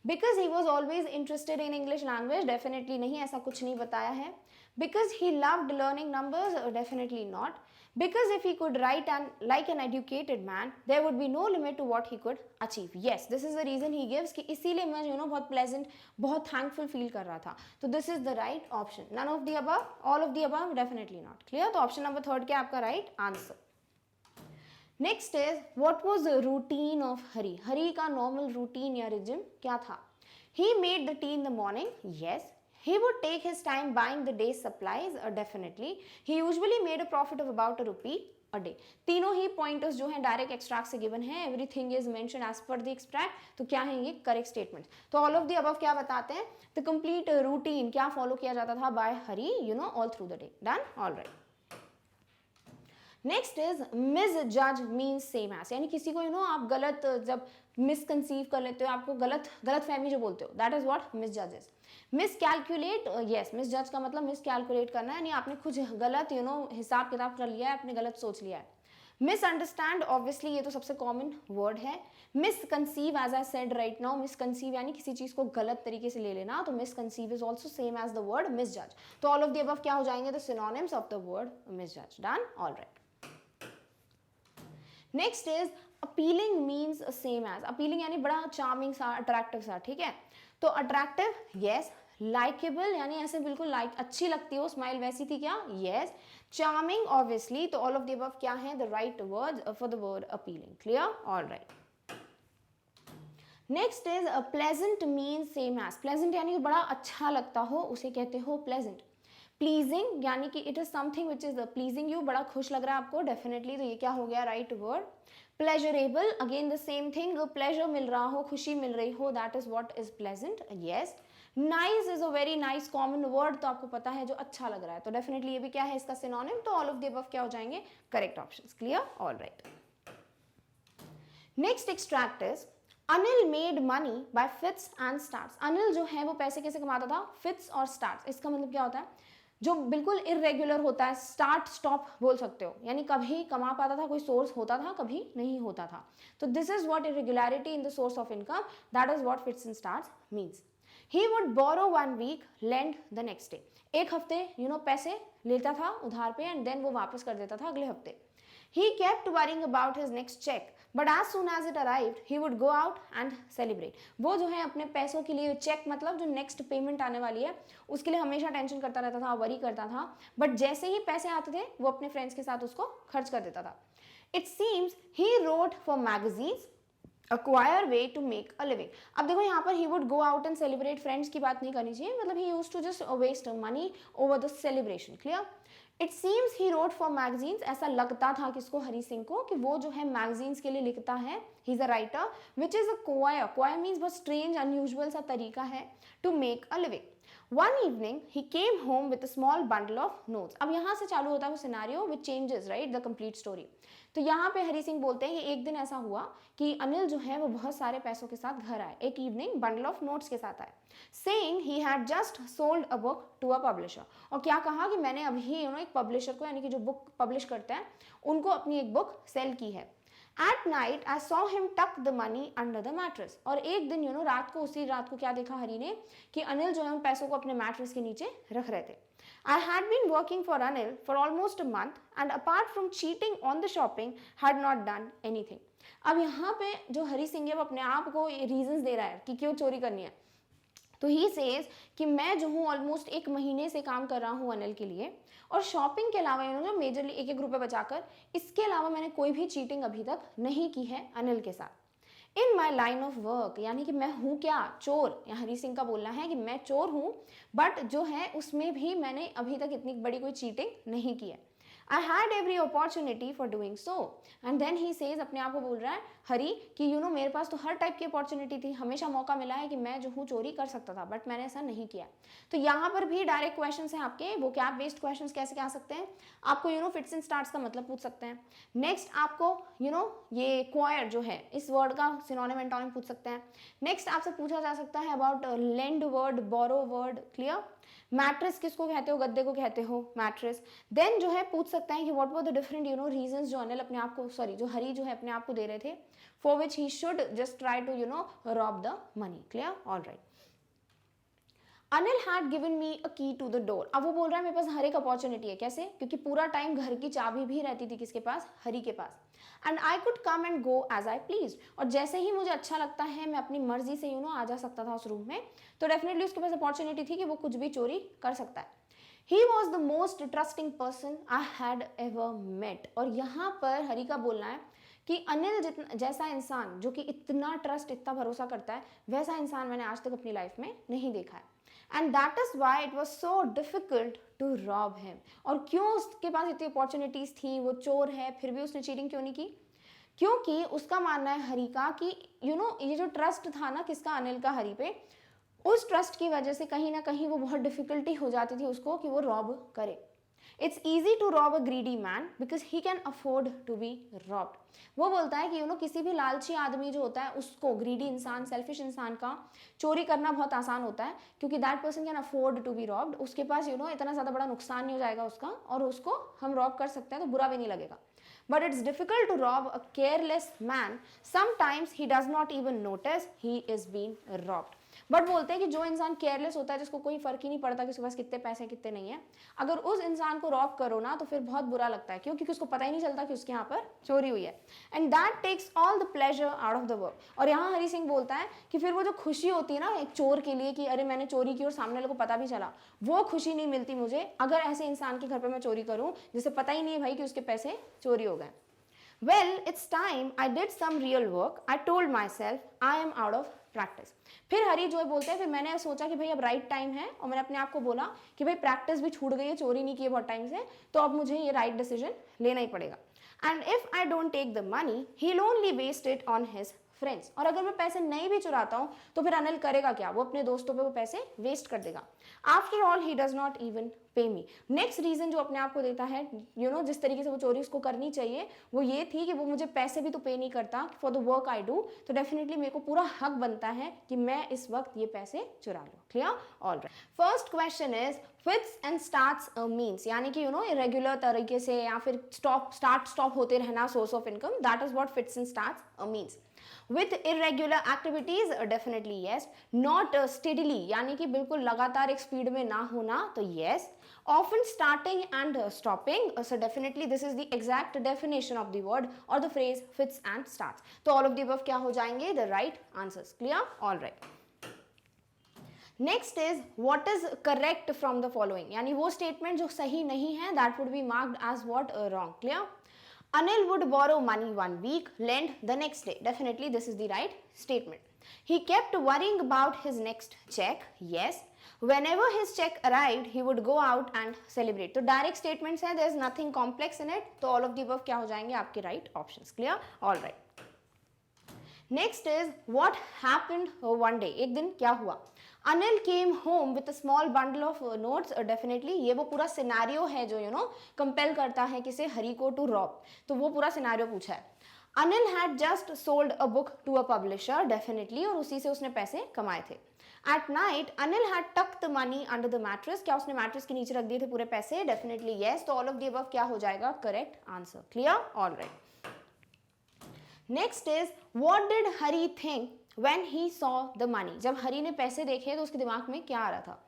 Because he was always interested in English language, definitely नहीं, ऐसा कुछ नहीं बताया है. Because he loved learning numbers, definitely not. Because if he could write like an educated man, there would be no limit to what he could achieve. Yes, this is the reason he gives कि इसीलिए मैं बहुत pleasant, बहुत thankful feel कर रहा था. तो this is the right option. None of the above, all of the above, definitely not. Clear? तो option number third क्या आपका right answer. Next is what was the routine of Hari? Hari का normal routine या regime क्या था? He made the tea in the morning. Yes. He would take his time buying the day's supplies, definitely. He usually made a profit of about ₹1 a day. तीनों ही pointers जो हैं direct extract से given हैं. Everything is mentioned as per the extract. तो क्या है ये correct statements. तो all of the above क्या बताते हैं? The complete routine क्या follow किया जाता था by Hari, all through the day. Done? All right. Next is misjudge means same as, यानी किसी को आप गलत जब मिसकंसीव कर लेते हो, आपको गलत फहमी जो बोलते हो, that is what मिसजजेस. मिसकैलकुलेट, yes, misjudge का मतलब मिसकैलकुलेट करना है, यानी आपने कुछ गलत हिसाब किताब कर लिया है, आपने गलत सोच लिया है. मिसअंडरस्टैंड, ऑब्वियसली ये तो सबसे कॉमन वर्ड है. Misconceive, as I said right now, misconceive यानी किसी चीज को गलत तरीके से ले लेना, तो misconceive is also same as the word misjudge. तो ऑल ऑफ द अबव क्या हो जाएंगे, the synonyms of the word misjudge. Done? All right. Next is appealing means same as. Appealing यानी बड़ा चार्मिंग सा, अट्रैक्टिव सा, ठीक है. तो अट्रैक्टिव, यस. लाइकेबल यानी ऐसे बिल्कुल अच्छी लगती हो, स्माइल वैसी थी क्या, यस. Charming, obviously. तो ऑल ऑफ द अबव क्या है the right word for the word appealing. Clear? All right. Next is pleasant means same as. Pleasant यानी बड़ा अच्छा लगता हो, उसे कहते हो प्लेजेंट. प्लीजिंग यानी कि it is something which is pleasing you, बड़ा खुश लग रहा है आपको, डेफिनेटली. तो ये क्या हो गया, right word. Pleasurable, again the same thing, pleasure मिल रहा हो, खुशी मिल रही हो, that is what is pleasant. Yes. Nice is a very nice common word, तो आपको पता है जो अच्छा लग रहा है, तो डेफिनेटली ये भी क्या है इसका सिनोनिम. तो ऑल ऑफ द अबव क्या हो जाएंगे, correct options. Clear? All right. Next extract is Anil made money by fits and starts. Anil जो है वो पैसे कैसे कमाता था, फिट्स और स्टार्ट्स. इसका मतलब क्या होता है, जो बिल्कुल इरेगुलर होता है, स्टार्ट स्टॉप बोल सकते हो, यानी कभी कमा पाता था, कोई सोर्स होता था, कभी नहीं होता था. तो this is what irregularity in the source of income, that is what fits and starts means. He would borrow 1 week, lend the next day. एक हफ्ते पैसे लेता था उधार पे, एंड देन वो वापस कर देता था अगले हफ्ते. He kept worrying about his next check, but as soon as it arrived, he would go out and celebrate. वो जो है अपने पैसों के लिए, चेक मतलब जो नेक्स्ट पेमेंट आने वाली है, उसके लिए हमेशा टेंशन करता रहता था, वरी करता था, बट जैसे ही पैसे आते थे वो अपने फ्रेंड्स के साथ उसको खर्च कर देता था. It seems he wrote for magazines, acquire way to make a living. अब देखो यहाँ पर he would go out and celebrate, friends की बात नहीं करनी चाहिए, मतलब he used to just waste money over the celebration. Clear? It seems he wrote for magazines, ऐसा लगता था किसको, हरी सिंह को, कि वो जो है मैगजीन्स के लिए लिखता है. He is a writer which is a queer. Queer means बहुत स्ट्रेंज अनयूजुअल सा तरीका है to make a living. One evening he came home with a small bundle of notes. अब यहाँ से चालू होता है वो scenario which changes right the complete story. तो यहाँ पे हरी सिंह बोलते हैं कि एक दिन ऐसा हुआ कि अनिल जो है वो बहुत सारे पैसों के साथ घर आए, एक इवनिंग बंडल ऑफ नोट्स के साथ आए, saying he had just sold a book to a publisher. और क्या कहा कि मैंने अभी एक पब्लिशर को, यानी कि जो बुक पब्लिश करते हैं उनको, अपनी एक बुक सेल की है. At night, I saw him tuck the money under the mattress. और एक दिन रात को, उसी रात को क्या देखा हरी ने, कि अनिल जो है उन पैसों को अपने मैट्रेस के नीचे रख रहे थे. I had been working for Anil for almost a month and apart from cheating on the shopping, had not done anything. अब यहाँ पे जो हरी सिंह है वो अपने आप को रीजंस दे रहा है कि क्यों चोरी करनी है. तो ही सेज कि मैं जो हूँ ऑलमोस्ट 1 महीने से काम कर रहा हूँ अनिल के लिए, और शॉपिंग के अलावा जो मेजरली 1-1 रुपये बचाकर, इसके अलावा मैंने कोई भी चीटिंग अभी तक नहीं की है अनिल के साथ. इन माई लाइन ऑफ वर्क, यानी कि मैं हूँ क्या, चोर. यहाँ हरी सिंह का बोलना है कि मैं चोर हूँ, बट जो है उसमें भी मैंने अभी तक इतनी बड़ी कोई चीटिंग नहीं की है. I had every opportunity for doing so. And then he says, अपने आप को बोल रहा है हरी कि यू नो मेरे पास तो हर टाइप की अपॉर्चुनिटी थी, हमेशा मौका मिला है कि मैं जो हूँ चोरी कर सकता था, बट मैंने ऐसा नहीं किया। तो यहाँ पर भी डायरेक्ट क्वेश्चन है आपके, वो कैप बेस्ड क्वेश्चन कैसे क्या सकते हैं आपको, you know fits and starts का मतलब पूछ सकते हैं। नेक्स्ट आपको यू नो ये क्वायर जो है इस वर्ड का सिनोनिम एंटोनिम पूछ सकते हैं। नेक्स्ट आपसे पूछा जा सकता है about lend word, borrow word, clear. Mattress किसको कहते हो, गद्दे को कहते हो मैट्रेस। देन जो है पूछ सकते हैं कि what were the different you know reasons जो अनिल अपने आप को, सॉरी जो हरी जो है अपने आप को दे रहे थे, for which he should just try to you know rob the money, clear, all right. Anil had given me a key to the door. अब वो बोल रहा है मेरे पास हर एक अपॉर्चुनिटी है, कैसे, क्योंकि पूरा टाइम घर की चाबी भी रहती थी किसके पास, हरी के पास। And I could come and go as I please, और जैसे ही मुझे अच्छा लगता है मैं अपनी मर्जी से यू नो आ जा सकता था उस रूम में। तो डेफिनेटली उसके पास अपॉर्चुनिटी थी कि वो कुछ भी चोरी कर सकता है। He was the most trusting person I had ever met. और यहाँ पर हरी का बोलना है कि अनिल जितना जैसा इंसान जो कि इतना ट्रस्ट, इतना भरोसा करता है, वैसा इंसान मैंने आज तक अपनी लाइफ में नहीं देखा है। And that is why it was so difficult to rob him. और क्यों उसके पास इतनी अपॉर्चुनिटीज थी, वो चोर है फिर भी उसने चीटिंग क्यों नहीं की, क्योंकि उसका मानना है हरी का कि यू नो ये जो ट्रस्ट था ना किसका, अनिल का हरी पे, उस ट्रस्ट की वजह से कहीं ना कहीं वो बहुत डिफिकल्टी हो जाती थी उसको कि वो रॉब करे। It's easy to rob a greedy man because he can afford to be robbed. वो बोलता है कि यू नो किसी भी लालची आदमी जो होता है उसको, ग्रीडी इंसान, सेल्फिश इंसान का चोरी करना बहुत आसान होता है, क्योंकि that person can afford to be robbed. उसके पास यू नो इतना ज़्यादा बड़ा नुकसान नहीं हो जाएगा उसका, और उसको हम रॉब कर सकते हैं तो बुरा भी नहीं लगेगा। But it's difficult to rob a careless man. Sometimes he does not even notice he is being robbed. But बोलते हैं कि जो इंसान केयरलेस होता है, जिसको कोई फर्क ही नहीं पड़ता कि उसके पास कितने पैसे कितने नहीं है, अगर उस इंसान को रॉब करो ना तो फिर बहुत बुरा लगता है, क्यों, क्योंकि उसको पता ही नहीं चलता कि उसके यहाँ पर चोरी हुई है। And that takes all the pleasure out of the work. और यहाँ हरी सिंह बोलता है कि फिर वो जो खुशी होती है ना एक चोर के लिए कि अरे मैंने चोरी की और सामने वाले को पता भी चला, वो खुशी नहीं मिलती मुझे अगर ऐसे इंसान के घर पर मैं चोरी करूँ जिसे पता ही नहीं है भाई कि उसके पैसे चोरी हो गए। Well, it's time I did some real work. I told myself I am out of practice. फिर हरी जो है बोलते हैं फिर मैंने सोचा कि भाई अब राइट टाइम है, और मैंने अपने आप को बोला कि भाई प्रैक्टिस भी छूट गई है, चोरी नहीं की है बहुत टाइम से, तो अब मुझे ये राइट डिसीजन लेना ही पड़ेगा। And if I don't take the money he will only waste it on his friends. और अगर मैं पैसे नहीं भी चुराता हूँ तो फिर अनिल करेगा क्या, वो अपने दोस्तों पे वो पैसे वेस्ट कर देगा। After all he does not even पे मी। नेक्स्ट रीजन जो अपने आप को देता है यू नो जिस तरीके से वो चोरी उसको करनी चाहिए वो ये थी कि वो मुझे पैसे भी तो पे नहीं करता for the work I do, तो डेफिनेटली मेरे को पूरा हक बनता है कि मैं इस वक्त ये पैसे चुरा लूँ। Clear, alright. First question is fits and starts means, यानी कि यू नो इरेगुलर तरीके से या फिर स्टार्ट होते रहना source of income, that is what fits and starts means. With irregular activities, definitely yes. Not steadily, यानी कि बिल्कुल लगातार एक स्पीड में ना होना, तो yes. Often starting and stopping, so definitely this is the exact definition of the word or the phrase fits and starts. तो all of the above क्या हो जाएंगे, the right answers. Clear? All right. Next is what is correct from the following, यानी वो statement जो सही नहीं है that would be marked as what wrong. Clear? Anil would borrow money one week, lend the next day. Definitely this is the right statement. He kept worrying about his next check. Yes. Whenever his check arrived, he would go out and celebrate. तो direct statements हैं, there is nothing complex in it. तो all of the above क्या हो जाएंगे आपके right options. Clear? All right. Next is what happened one day. एक दिन क्या हुआ? Anil came home with a small bundle of notes. Definitely ये वो पूरा सिनेरियो है जो यू नो कंपेल करता है किसे, हरी को टू रॉब, तो वो पूरा सिनेरियो पूछा है। Anil had just sold a book to a publisher, definitely, और उसी से उसने पैसे कमाए थे। At night Anil had tuck the money under the mattress, क्या उसने मैट्रेस के नीचे रख दिए थे पूरे पैसे, डेफिनेटली येस। तो ऑल ऑफ द अबव क्या हो जाएगा, correct answer. Clear, all right. Next is what did Hari think when he saw the money, जब हरी ने पैसे देखे तो उसके दिमाग में क्या आ रहा था,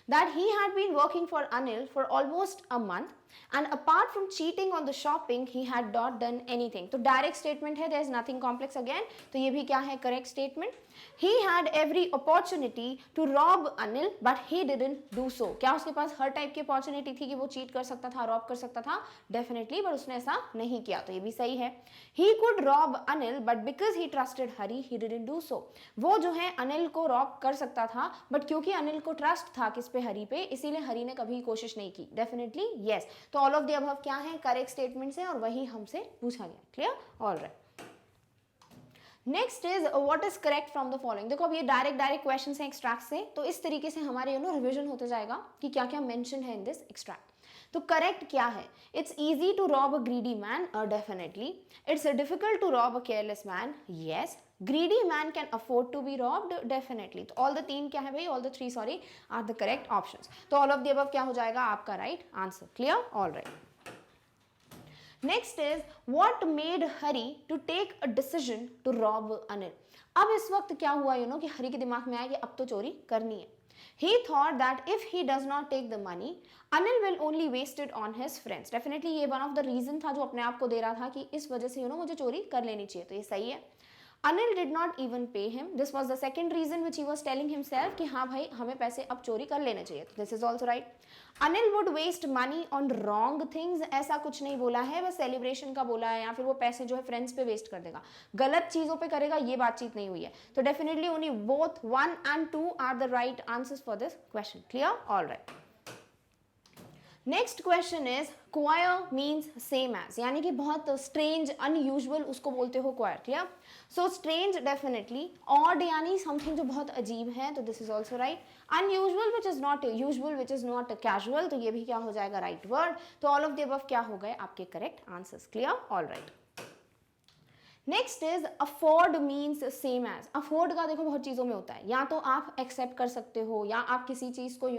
that he had been working for Anil for almost a month and apart from cheating on the shopping he had not done anything. तो direct statement है, there is nothing complex again, तो ये भी क्या है, correct statement. He had every opportunity to rob Anil but he didn't do so. क्या उसके पास हर टाइप की अपॉर्चुनिटी थी कि वो चीट कर सकता था, रॉब कर सकता था, डेफिनेटली, पर उसने ऐसा नहीं किया, तो ये भी सही है। He could rob Anil but because he trusted Hari he didn't do so. वो जो है अनिल को रॉब कर सकता था, बट क्योंकि अनिल को ट्रस्ट था किस पे, पे हरी पे, इसीलिए हरी ने कभी कोशिश नहीं की। Definitely yes. तो ऑल ऑफ द अबव क्या है, करेक्ट स्टेटमेंट्स है और वही हमसे पूछा गया। Clear, all right. Next is what is correct from the following. देखो अब ये डायरेक्ट क्वेश्चन है एक्सट्रैक्ट से, तो इस तरीके से हमारे रिविजन होते जाएगा कि क्या क्या मेंशन है इन दिस एक्सट्रैक्ट। तो करेक्ट क्या है, it's easy to rob a greedy man, definitely. It's difficult to rob a careless man, yes. Greedy man can afford to be robbed, definitely. तो ऑल द तीन क्या है भाई, all the three sorry are the correct options. तो ऑल ऑफ द अबव क्या हो जाएगा आपका right answer. Clear, all right. Next is what made Hari to take a decision to rob Anil. अब इस वक्त क्या हुआ कि हरी के दिमाग में आया कि अब तो चोरी करनी है। He thought that if he does not take the money, Anil will only waste it on his friends. Definitely ये one of the reason था जो अपने आप को दे रहा था कि इस वजह से मुझे चोरी कर लेनी चाहिए। तो ये सही है। Anil did not even pay him. This was the second reason which he was telling himself कि हाँ भाई हमें पैसे अब चोरी कर लेने चाहिए। This is also right. Anil would waste money on wrong things. ऐसा कुछ नहीं बोला है, बस सेलिब्रेशन का बोला है, या फिर वो पैसे जो है फ्रेंड्स पे वेस्ट कर देगा, गलत चीजों पे करेगा, ये बातचीत नहीं हुई है। तो definitely only both 1 and 2 are the right answers for this question. Clear, all right. Next question is queer means same as, यानी कि बहुत स्ट्रेंज अनयूजुअल उसको बोलते हो queer. Clear, so strange definitely, odd यानी समथिंग जो बहुत अजीब है, तो this is also right. Unusual which is not usual, which is not casual, तो ये भी क्या हो जाएगा राइट वर्ड। तो ऑल ऑफ द अबव क्या हो गए आपके correct answers. Clear, all right. Next is afford means same as. Afford का देखो बहुत चीज़ों में होता है, या तो आप एक्सेप्ट कर सकते हो, या आप किसी चीज़ को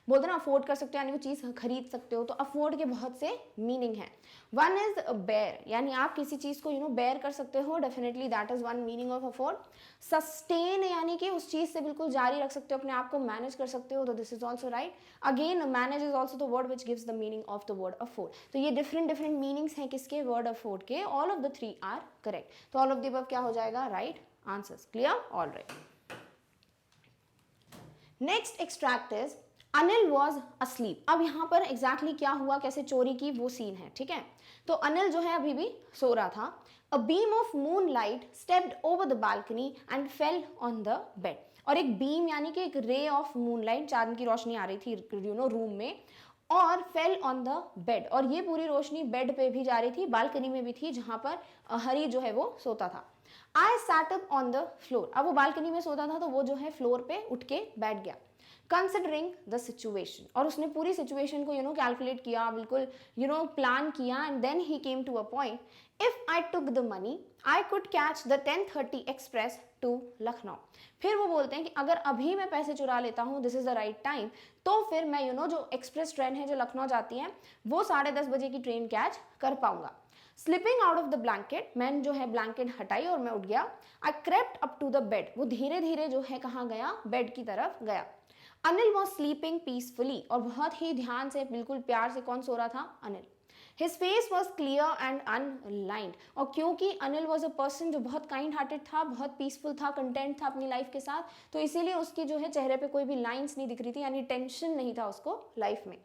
बोलते ना अफोर्ड कर सकते हो, यानी वो चीज़ खरीद सकते हो। तो अफोर्ड के बहुत से मीनिंग है। वन इज बेयर, यानी आप किसी चीज़ को बेयर कर सकते हो, definitely that is one meaning of afford. Sustain यानी कि उस चीज़ से बिल्कुल जारी रख सकते हो, अपने आप को मैनेज कर सकते हो, तो this is also right. Again manage is also the word which gives the meaning of the word afford. तो ये डिफरेंट मीनिंग्स हैं किसके, वर्ड अफोर्ड के। All of the three are correct. तो ऑल ऑफ द अबव क्या हो जाएगा right answers. Clear, all right. Next extract is Anil was asleep. अब यहाँ पर एग्जैक्टली क्या हुआ, कैसे चोरी की, वो सीन है। ठीक है, तो अनिल जो है अभी भी सो रहा था। A beam of moon light stepped over the balcony and fell on the bed. और एक बीम यानी कि एक रे ऑफ मूनलाइट, चांद की रोशनी आ रही थी रूम में, और फेल ऑन द बेड, और ये पूरी रोशनी बेड पे भी जा रही थी, बालकनी में भी थी जहां पर हरी जो है वो सोता था। I sat up on the floor. अब वो बालकनी में सोता था तो वो जो है फ्लोर पे उठ के बैठ गया। कंसिडरिंग द सिचुएशन, और उसने पूरी सिचुएशन को कैलकुलेट किया, बिल्कुल प्लान किया, and then he came to a point, if I took the money I could catch the 10:30 express to Lucknow. फिर वो बोलते हैं कि अगर अभी मैं पैसे चुरा लेता हूँ, this is the right time, तो फिर मैं जो एक्सप्रेस ट्रेन है जो लखनऊ जाती है, वो 10:30 बजे की ट्रेन कैच कर पाऊंगा। Slipping out of the blanket, मैंने जो है ब्लैंकेट हटाई और मैं उठ गया। I crept up to the bed, वो धीरे धीरे जो है कहाँ गया, बेड की तरफ गया। अनिल वॉज स्लीपिंग पीसफुली, और बहुत ही ध्यान से, बिल्कुल प्यार से कौन सो रहा था, Anil. His face was clear and unlined, और क्योंकि अनिल was a person जो बहुत काइंड हार्टेड था, बहुत पीसफुल था, कंटेंट था अपनी लाइफ के साथ, तो इसीलिए उसकी जो है चेहरे पे कोई भी लाइंस नहीं दिख रही थी, यानी टेंशन नहीं था उसको लाइफ में।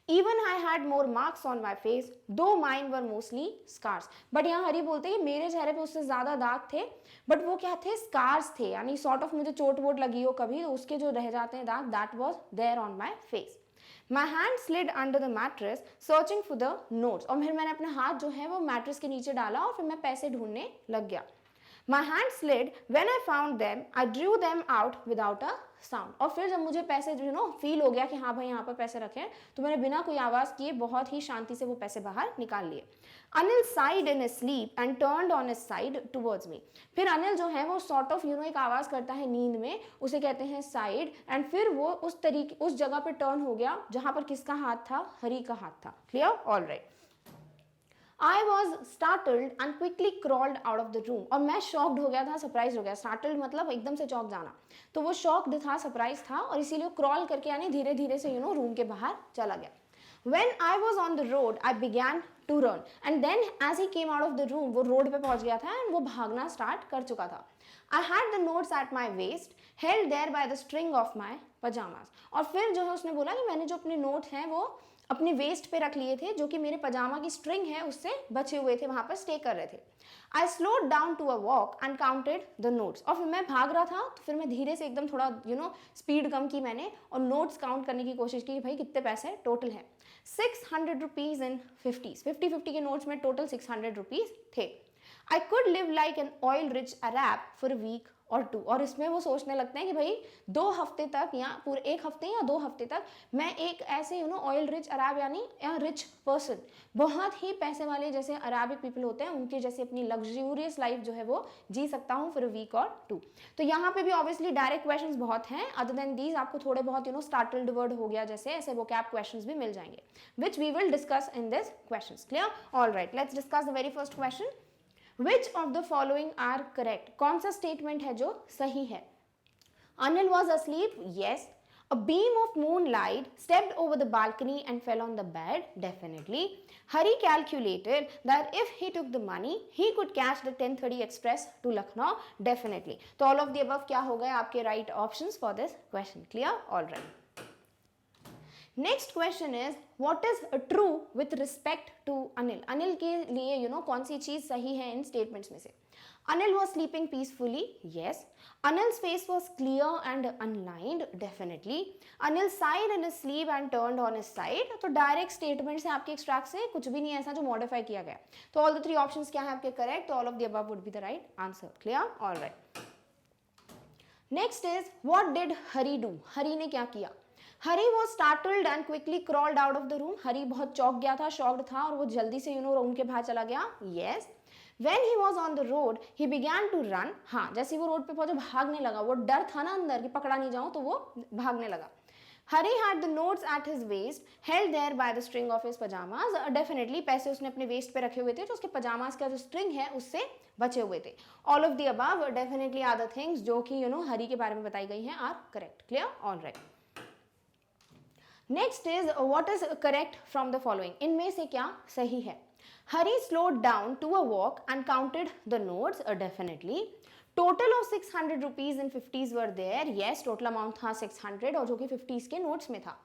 Even I had more marks on my face, though mine were mostly scars. But यहाँ हरी बोलते हैं कि मेरे चेहरे पे उससे ज़्यादा दाग थे, बट वो क्या थे, स्कार्स थे, यानी सॉर्ट ऑफ मुझे चोट वोट लगी हो कभी तो उसके जो रह जाते हैं दाग, that was there on my face. My hand slid under the mattress, searching for the notes. और फिर मैंने अपना हाथ जो है वो मैट्रेस के नीचे डाला और फिर मैं पैसे ढूंढने लग गया। My hand slid when I found them. I drew them out without a sound. और फिर जब मुझे पैसे फील हो गया कि हाँ भाई यहाँ पर पैसे रखे हैं, तो मैंने बिना कोई आवाज़ किए बहुत ही शांति से वो पैसे बाहर निकाल लिए। Anil sighed in his sleep and turned on his side towards me. फिर अनिल जो है वो सॉर्ट ऑफ एक आवाज़ करता है नींद में, उसे कहते हैं साइड, एंड फिर वो उस जगह पे टर्न हो गया जहाँ पर किसका हाथ था, हरी का हाथ था। Clear, all right. I was startled and quickly crawled out of the room. और मैं शॉक्ड हो गया था, सरप्राइज हो गया। startled मतलब एकदम से चौंक जाना, तो वो शॉक्ड था, सरप्राइज था, और इसीलिए क्रॉल करके यानी धीरे धीरे से रूम के बाहर चला गया। When I was on the road, I began to run, and then as he came out of the room, वो रोड पे पहुंच गया था एंड वो भागना स्टार्ट कर चुका था। I had the notes at my waist, held there by the string of my pajamas. और फिर जो है उसने बोला कि मैंने जो अपने नोट हैं वो अपने वेस्ट पे रख लिए थे, जो कि मेरे पजामा की स्ट्रिंग है उससे बचे हुए थे, वहां पर स्टे कर रहे थे। I slowed down to a walk and counted the notes, और फिर मैं भाग रहा था तो फिर मैं धीरे से एकदम थोड़ा स्पीड कम की मैंने और नोट्स काउंट करने की कोशिश की कि भाई कितने पैसे टोटल है। 600 रुपीज इन 50 के नोट्स में टोटल 600 रुपीज थे। I could live like an oil rich Arab for a week और 2, और इसमें वो सोचने लगते हैं कि भाई 2 हफ्ते तक या पूरे 1 हफ्ते या 2 हफ्ते तक मैं एक ऐसे ऑयल रिच अरब यानी रिच पर्सन, बहुत ही पैसे वाले जैसे अरबिक पीपल होते हैं उनके जैसे अपनी लग्जूरियस लाइफ जो है वो जी सकता हूँ फॉर अ वीक और 2। तो यहाँ पे भी ऑब्वियसली डायरेक्ट क्वेश्चंस बहुत हैं, अदर देन दीज आपको थोड़े बहुत स्टार्टल्ड वर्ड हो गया जैसे ऐसे वोकैब क्वेश्चंस भी मिल जाएंगे, which we will discuss in this questions. Clear? All right, let's discuss the very first question. Which of the following are correct? कौन सा स्टेटमेंट है जो सही है? Anil was asleep. Yes. A beam of moonlight stepped over the balcony and fell on the bed. Definitely. Hari calculated that if he took the money, he could catch the 10:30 express to Lucknow. Definitely. तो all of the above क्या हो गए आपके right options for this question? Clear? All right. Next question is what is true with respect to Anil? Anil के लिए कौन सी चीज सही है इन स्टेटमेंट्स में से? Anil was sleeping peacefully. Yes. Anil's face was clear and unlined. Definitely. Anil side in his sleep and turned on his side. तो डायरेक्ट स्टेटमेंट से आपके एक्सट्रैक्ट से कुछ भी नहीं है ऐसा जो मॉडिफाई किया गया. तो ऑल द 3 ऑप्शंस क्या है आपके करेक्ट? तो all of the above would be the right answer. Clear? All right. Next is what did Hari do? Hari ने क्या किया? Hari was startled and quickly crawled out of the room. Hari बहुत चौंक गया था, शॉक्ड था, और वो जल्दी से रूम के बाहर चला गया. Yes. When he was on the road, he began to run. हाँ, जैसे वो रोड पे पहुंचा भागने लगा. वो डर था ना अंदर कि पकड़ा नहीं जाऊं, तो वो भागने लगा. Hari had the notes at his waist, held there by the string of his pajamas. Definitely पैसे उसने अपने वेस्ट पे रखे हुए थे, जो उसके पजामास का जो स्ट्रिंग है उससे बचे हुए थे. All of the above definitely are the things जो कि हरी के बारे में बताई गई हैं are correct. Clear? All right. Next is what is correct from the following? इनमें से क्या सही है? Hari slowed down to a walk and counted the notes. Definitely. Total of 600 rupees in 50s were there. Yes, total amount था 600 और जो कि 50s के नोट्स में था.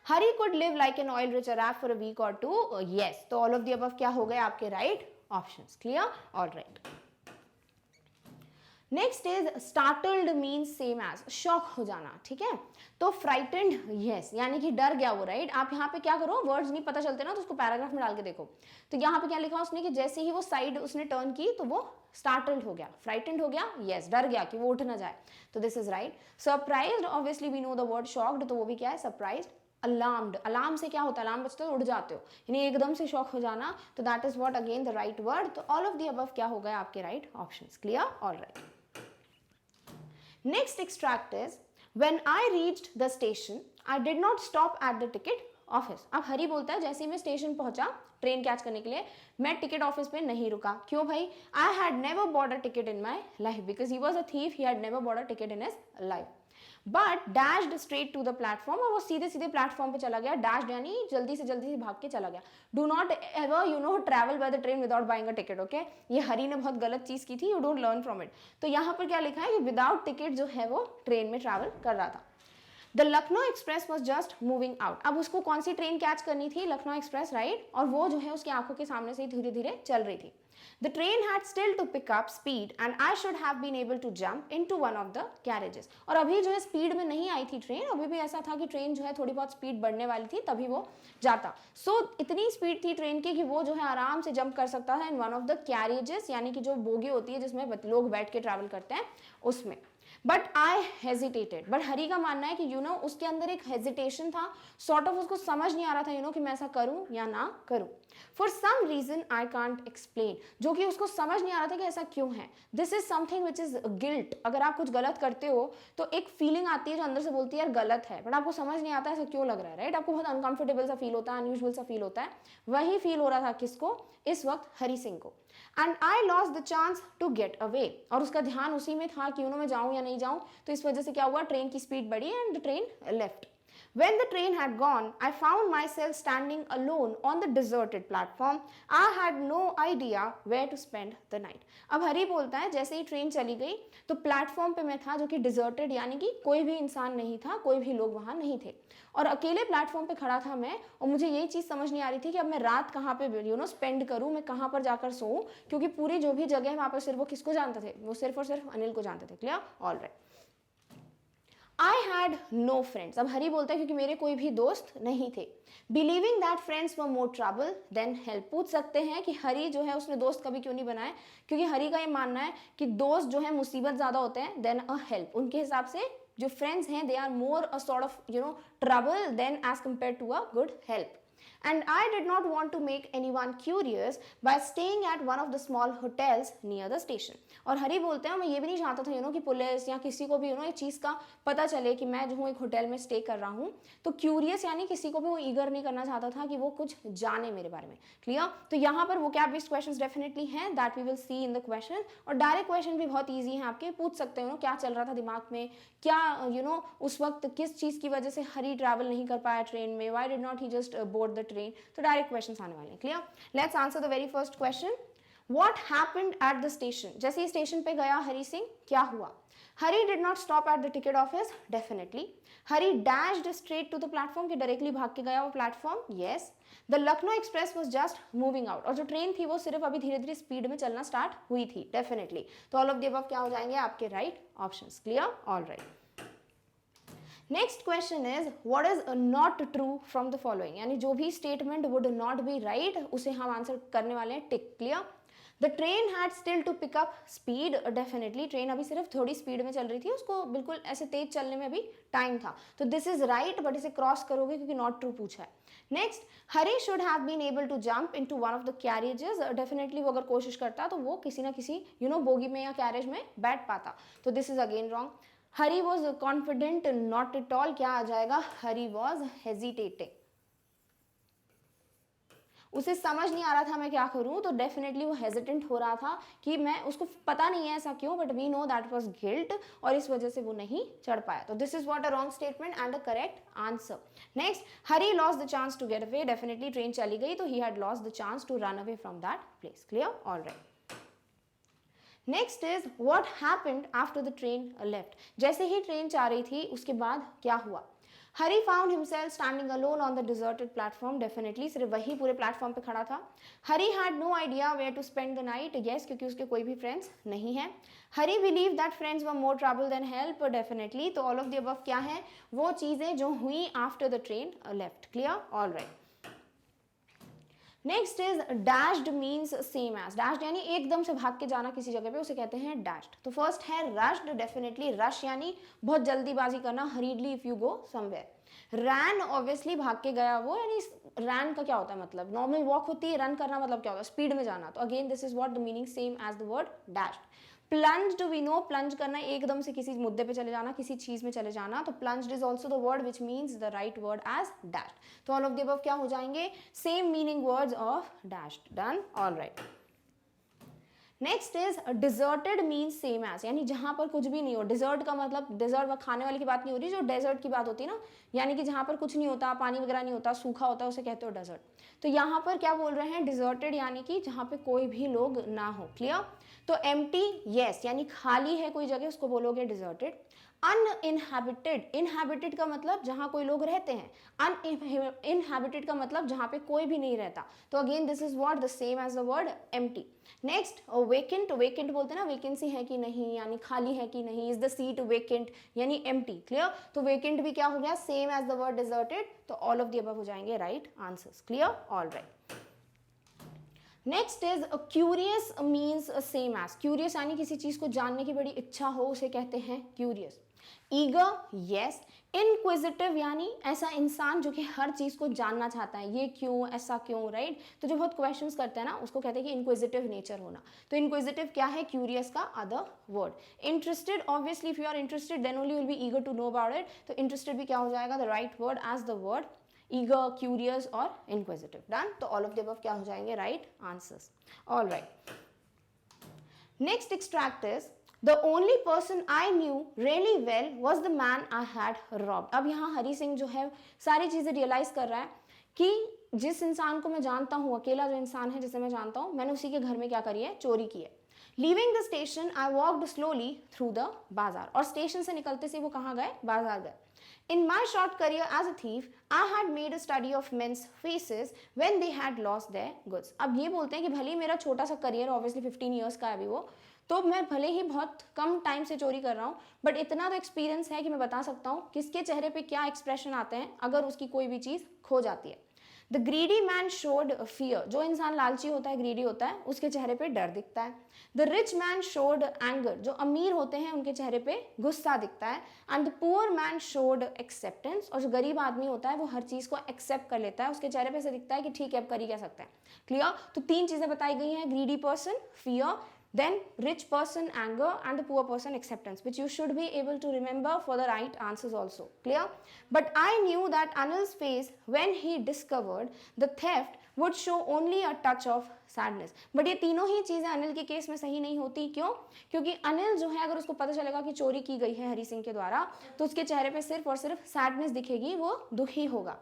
Hari could live like an oil rich Arab for a week और 2. येस. तो ऑल ऑफ द अबव क्या हो गए आपके right options. Clear? All right. Next is startled means same as shock हो जाना. ठीक है, तो फ्राइटेंड यस यानी कि डर गया वो. राइट. आप यहाँ पे क्या करो, वर्ड्स नहीं पता चलते ना तो उसको पैराग्राफ में डाल के देखो. तो यहाँ पे क्या लिखा उसने कि जैसे ही वो साइड उसने टर्न की तो वो स्टार्टल्ड हो गया, फ्राइटेंड हो गया. यस, डर गया कि वो उठ ना जाए. तो this is right. Surprised, obviously we know the word shocked, तो वो भी क्या है सरप्राइज्ड. अलार्म्ड, अलार्म से क्या होता है, अलार्म बजते हो उड़ जाते हो, यानी एकदम से शॉक हो जाना. तो that is what again the right word. तो ऑल ऑफ द अबव क्या हो गए आपके right options. Clear? All right. Next extract is when I reached the station, I did not stop at the ticket office. अब हरी बोलता है जैसे ही मैं स्टेशन पहुंचा ट्रेन कैच करने के लिए, मैं टिकट ऑफिस पे नहीं रुका. क्यों भाई? I had never bought a ticket in my life because he was a thief. He had never bought a ticket in his life. But dashed straight to the platform. और वो सीधे सीधे प्लेटफॉर्म पे चला गया. डैश्ड यानी जल्दी से भाग के चला गया. Do not ever travel by the train without buying a ticket. Okay, ये हरी ने बहुत गलत चीज की थी. You don't learn from it. तो यहाँ पर क्या लिखा है कि विदाउट टिकट जो है वो ट्रेन में ट्रैवल कर रहा था. The Lucknow express was just moving out. अब उसको कौन सी ट्रेन कैच करनी थी? लखनऊ एक्सप्रेस. राइट. और वो जो है उसकी आंखों के सामने से धीरे धीरे चल रही थी. The train had still to pick up speed and I should have been able to jump into one of the carriages. और अभी जो है स्पीड में नहीं आई थी ट्रेन, अभी भी ऐसा था कि ट्रेन जो है थोड़ी बहुत स्पीड बढ़ने वाली थी तभी वो जाता. इतनी स्पीड थी ट्रेन की कि वो जो है आराम से जंप कर सकता है इन वन ऑफ द कैरिजेस, यानी कि जो बोगी होती है जिसमें लोग बैठ के ट्रैवल करते हैं उसमें. But I hesitated. बट हरी का मानना है कि उसके अंदर एक हेजिटेशन था, सॉर्ट ऑफ उसको समझ नहीं आ रहा था कि मैं ऐसा करूं या ना करूं. For some reason I can't explain, जो कि उसको समझ नहीं आ रहा था कि ऐसा क्यों है. This is something which is guilt. अगर आप कुछ गलत करते हो तो एक फीलिंग आती है जो अंदर से बोलती है यार गलत है, बट आपको समझ नहीं आता ऐसा क्यों लग रहा है. राइट. आपको बहुत अनकंफर्टेबल सा फील होता है, अनयूजुअल सा फील होता है. वही फील हो रहा था किसको? इस वक्त हरी सिंह को. And I lost the chance to get away. और उसका ध्यान उसी में था कि मैं जाऊं या नहीं जाऊं. तो इस वजह से क्या हुआ, ट्रेन की स्पीड बढ़ी and the train left. When the train had gone, I found myself standing alone on the deserted platform. I had no idea where to spend the night. अब हरी बोलता है जैसे ही ट्रेन चली गई तो प्लेटफॉर्म पे मैं था जो कि डिजर्टेड यानी कि कोई भी इंसान नहीं था, कोई भी लोग वहां नहीं थे और अकेले प्लेटफॉर्म पे खड़ा था मैं और मुझे यही चीज़ समझ नहीं आ रही थी कि अब मैं रात कहाँ पे स्पेंड करूँ, मैं कहाँ पर जाकर सोऊं, क्योंकि पूरी जो भी जगह वहाँ पर सिर्फ वो किसको जानते थे, वो सिर्फ और सिर्फ अनिल को जानते थे। Clear? All right. I had no friends, अब हरी बोलता है क्योंकि मेरे कोई भी दोस्त नहीं थे। Believing that friends were more trouble than help, पूछ सकते हैं कि हरी जो है उसने दोस्त कभी क्यों नहीं बनाए, क्योंकि हरी का ये मानना है कि दोस्त जो है मुसीबत ज़्यादा होते हैं देन अ हेल्प। उनके हिसाब से जो फ्रेंड्स हैं they are more a sort of trouble than as compare to a good help. And I did not want to make anyone curious by staying at one of the small hotels near the station. और हरी बोलते हैं मैं ये भी नहीं चाहता था कि पुलिस या किसी को भी ये चीज़ का पता चले कि मैं जो हूँ एक होटल में स्टे कर रहा हूँ। तो क्यूरियस यानी किसी को भी वो ईगर नहीं करना चाहता था कि वो कुछ जाने मेरे बारे में। क्लियर? तो यहाँ पर वोकैब बेस्ड क्वेश्चंस डेफिनेटली हैं that we will see in the question. और डायरेक्ट क्वेश्चन भी बहुत ईजी हैं आपके, पूछ सकते हो क्या चल रहा था दिमाग में, क्या उस वक्त किस चीज़ की वजह से हरी ट्रैवल नहीं कर पाया ट्रेन में, why did not he just board the train. तो डायरेक्ट क्वेश्चंस आने वाले हैं। Clear? Let's answer the very first question. What happened at the station? जैसे ही स्टेशन पे गया हरी सिंह, क्या हुआ? हरी did not stop at the ticket office, definitely. Hari dashed straight to the platform, कि डायरेक्टली भाग के गया वो platform, yes. The Lucknow Express was just moving out, और जो ट्रेन थी वो सिर्फ अभी धीरे धीरे स्पीड में चलना स्टार्ट हुई थी, डेफिनेटली। तो ऑल ऑफ द अबव क्या हो जाएंगे आपके right options. Clear? All right. Next question is what is not true from the following, यानी जो भी statement would not be right उसे हम आंसर करने वाले हैं tick. Clear? The train had still to pick up speed, definitely train अभी सिर्फ थोड़ी स्पीड में चल रही थी, उसको बिल्कुल ऐसे तेज चलने में अभी टाइम था। तो दिस इज राइट, बट इसे क्रॉस करोगे क्योंकि नॉट ट्रू पूछा है। Next, Hari should have been able to jump into one of the carriages, definitely वो अगर कोशिश करता तो वो किसी ना किसी बोगी में या कैरेज में बैठ पाता। तो this is again wrong. Hari was confident, not at all, क्या आ जाएगा? हरी वॉज हेजिटेटिंग, उसे समझ नहीं आ रहा था मैं क्या करूं, तो डेफिनेटली वो हेजिटेंट हो रहा था कि मैं, उसको पता नहीं है ऐसा क्यों, but we know that was guilt, और इस वजह से वो नहीं चढ़ पाया। तो this is what a wrong statement and a correct answer. Next, Hari lost the chance to get away, definitely train चली गई तो he had lost the chance to run away from that place. Clear? All right. Next is what happened after the train left, जैसे ही ट्रेन जा रही थी उसके बाद क्या हुआ? Hari found himself standing alone on the deserted platform, definitely सिर्फ वही पूरे प्लेटफॉर्म पे खड़ा था। Hari had no idea where to spend the night, yes, क्योंकि उसके कोई भी फ्रेंड्स नहीं है। Hari believe that friends were more trouble than help, definitely. तो ऑल ऑफ द अबव क्या है? वो चीजें जो हुई after the train left. Clear? All right. Next is dashed means same as, dashed यानी एकदम से भाग के जाना किसी जगह पे, उसे कहते हैं डैश्ड। तो फर्स्ट है रश्ड, डेफिनेटली रश यानी बहुत जल्दीबाजी करना, hurriedly if you go somewhere. Ran obviously भाग के गया वो, यानी रैन का क्या होता है मतलब, नॉर्मल वॉक होती है, रन करना मतलब क्या होता है? स्पीड में जाना। तो again this is what the meaning same as the word dashed. Plunged we know, plunge करना एकदम से किसी मुद्दे पे चले जाना, किसी चीज में चले जाना। तो plunged is also the word which means the right word as dashed. तो ऑल ऑफ द अबव क्या हो जाएंगे? Same meaning words of dashed. Done? All right. Next is deserted means same as, यानी जहां पर कुछ भी नहीं हो। डिजर्ट का मतलब डिजर्ट खाने वाले की बात नहीं हो रही, जो डेजर्ट की बात होती है ना, यानी कि जहां पर कुछ नहीं होता, पानी वगैरह नहीं होता, सूखा होता है, उसे कहते हो डेजर्ट। तो यहाँ पर क्या बोल रहे हैं? डिजर्टेड यानी कि जहां पे कोई भी लोग ना हो। क्लियर? तो एम्प्टी, यस, यानी खाली है कोई जगह, उसको बोलोगे डिजर्टेड। अनइनहैबिटेड, इनहैबिटेड का मतलब जहां कोई लोग रहते हैं, अनइनहैबिटेड का मतलब जहां पे कोई भी नहीं रहता। तो again this is what the same as the word empty. Next, vacant, vacant बोलते हैं ना, वैकेंसी है कि नहीं, यानी खाली है कि नहीं। इज द सीट वेकेंट यानी एम्प्टी। क्लियर? तो वेकेंट भी क्या हो गया? Same as the word deserted. तो ऑल ऑफ द अबव हो जाएंगे right answers. Clear? All right. Next is curious means same as, curious यानी किसी चीज को जानने की बड़ी इच्छा हो, उसे कहते हैं क्यूरियस। Eager, yes. इनक्विजिटिव यानी ऐसा इंसान जो कि हर चीज को जानना चाहता है, ये क्यों, ऐसा क्यों, राइट? तो जो बहुत क्वेश्चंस करते हैं ना, उसको कहते हैं कि इनक्विजिटिव नेचर होना। तो इनक्विजिटिव क्या है? क्यूरियस का other word. Interested, obviously if you are interested then only will be eager to know about it. तो इंटरेस्टेड भी क्या हो जाएगा? The right word as the word eager, curious और इनक्विजिटिव। डन? तो ऑल ऑफ द अबव क्या हो जाएंगे? Right answers. All right. Next extract is the only person I knew really well was the man I had robbed. अब यहाँ हरी सिंह जो है सारी चीजें रियलाइज कर रहा है कि जिस इंसान को मैं जानता हूँ, अकेला जो इंसान है जिसे मैं जानता हूँ, मैंने उसी के घर में क्या करी है, चोरी की है। Leaving the station I walked slowly through the bazaar. और स्टेशन से निकलते से वो कहाँ गए, बाजार गए। In my short career as a thief, I had made a study of men's faces when they had lost their goods. अब ये बोलते हैं कि भले ही मेरा छोटा सा करियर, ऑब्वियसली 15 ईयर्स का है अभी वो, तो मैं भले ही बहुत कम टाइम से चोरी कर रहा हूँ, बट इतना तो एक्सपीरियंस है कि मैं बता सकता हूँ किसके चेहरे पे क्या एक्सप्रेशन आते हैं अगर उसकी कोई भी चीज़ खो जाती है। The greedy man showed fear. जो इंसान लालची होता है, ग्रीडी होता है, उसके चेहरे पे डर दिखता है। The rich man showed anger. जो अमीर होते हैं उनके चेहरे पे गुस्सा दिखता है। And the poor man showed acceptance. और जो गरीब आदमी होता है वो हर चीज़ को एक्सेप्ट कर लेता है, उसके चेहरे पे से दिखता है कि ठीक है अब कर ही क्या सकते हैं। क्लियर? तो 3 चीज़ें बताई गई हैं, greedy person fear, then rich person anger, and the poor person acceptance, which you should be able to remember for the right answers also. Clear? But I knew that Anil's face when he discovered the theft would show only a touch of sadness. But ये तीनों ही चीज़ें अनिल के केस में सही नहीं होती। क्यों? क्योंकि अनिल जो है अगर उसको पता चलेगा कि चोरी की गई है हरी सिंह के द्वारा, तो उसके चेहरे पे सिर्फ और सिर्फ सैडनेस दिखेगी, वो दुखी होगा।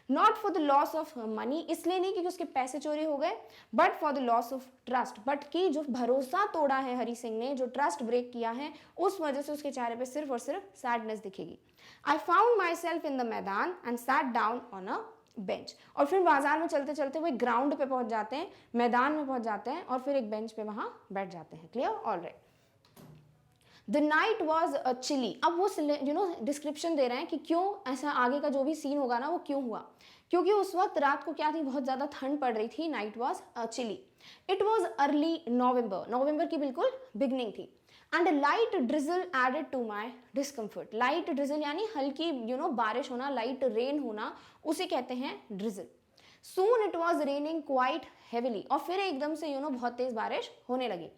Not for the loss of money, इसलिए नहीं क्योंकि उसके पैसे चोरी हो गए, but for the loss of trust. But की जो भरोसा तोड़ा है हरी सिंह ने, जो ट्रस्ट ब्रेक किया है, उस वजह से उसके चेहरे पे सिर्फ और सिर्फ सैडनेस दिखेगी। I found myself in the maidan and sat down on a bench. और फिर बाजार में चलते चलते वो एक ग्राउंड पे पहुंच जाते हैं, मैदान में पहुंच जाते हैं और फिर एक बेंच पे वहां बैठ जाते हैं। Clear? All right. The night was chilly. अब वो डिस्क्रिप्शन दे रहे हैं कि क्यों ऐसा, आगे का जो भी सीन होगा ना वो क्यों हुआ। क्योंकि उस वक्त रात को क्या थी, बहुत ज़्यादा ठंड पड़ रही थी। Night was chilly. It was early November, नवंबर की बिल्कुल बिगनिंग थी। And light drizzle added to my discomfort. Light drizzle यानी हल्की बारिश होना, लाइट रेन होना, उसे कहते हैं drizzle. Soon it was raining quite heavily. और फिर एकदम से बहुत तेज बारिश होने लगी।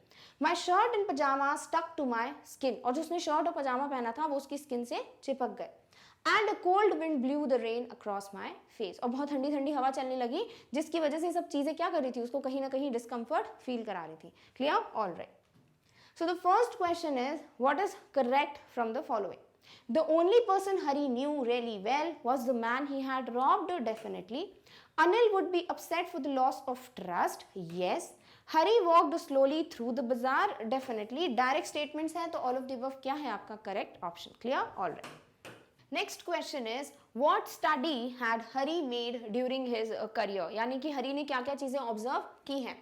My shirt and pyjama stuck to my skin. और जो उसने शर्ट और पजामा पहना था वो उसकी स्किन से चिपक गए। And a cold wind blue the rain across my face. और बहुत ठंडी ठंडी हवा चलने लगी, जिसकी वजह से सब चीज़ें क्या कर रही थी, उसको कहीं ना कहीं डिस्कम्फर्ट फील करा रही थी। Clear? Alright. So the first question is, what is correct from the following? The only person Hari knew really well was the man he had robbed, definitely. Anil would be upset for the loss of trust, yes. Hari walked slowly through the bazaar, definitely. Direct statements हैं तो all of the above क्या है आपका correct option? Clear? All right. Next question is what study had Hari made during his career. यानी कि हरी ने क्या क्या चीजें ऑब्जर्व की हैं।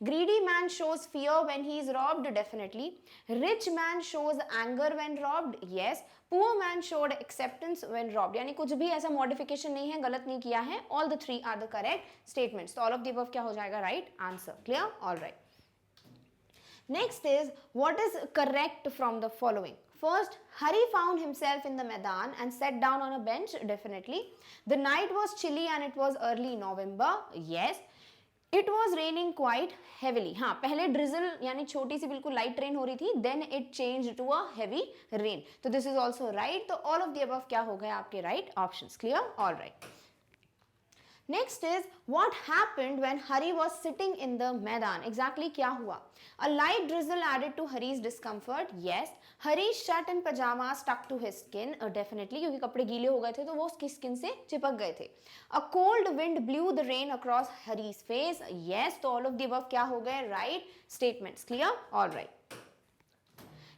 Greedy man shows fear when he is robbed, definitely. Rich man shows anger when robbed, yes. Poor man showed acceptance when robbed. यानी कुछ भी ऐसा मॉडिफिकेशन नहीं है, गलत नहीं किया है। All the 3 are the correct statements. तो ऑल ऑफ द अबव क्या हो जाएगा, right answer. Clear? All right. Next is, what is correct from the following? First, Hari found himself in the Maidan and sat down on a bench, definitely. The night was chilly and it was early November, yes. It was raining quite heavily. हाँ, पहले drizzle यानी छोटी सी बिल्कुल light rain हो रही थी, then it changed to a heavy rain. तो this is also right. तो all of the above क्या हो गया आपके right options? Clear? All right. Next is, what happened when Hari was sitting in the Maidan? Exactly क्या हुआ? A light drizzle added to Hari's discomfort. Yes. Hari's shirt and pajamas stuck to his skin. Definitely, क्योंकि कपड़े गीले हो गए थे तो वो उसकी स्किन से चिपक गए थे. A cold wind blew the rain across Hari's face. Yes. तो all of the above क्या हो गए? Right statements. Clear? All right.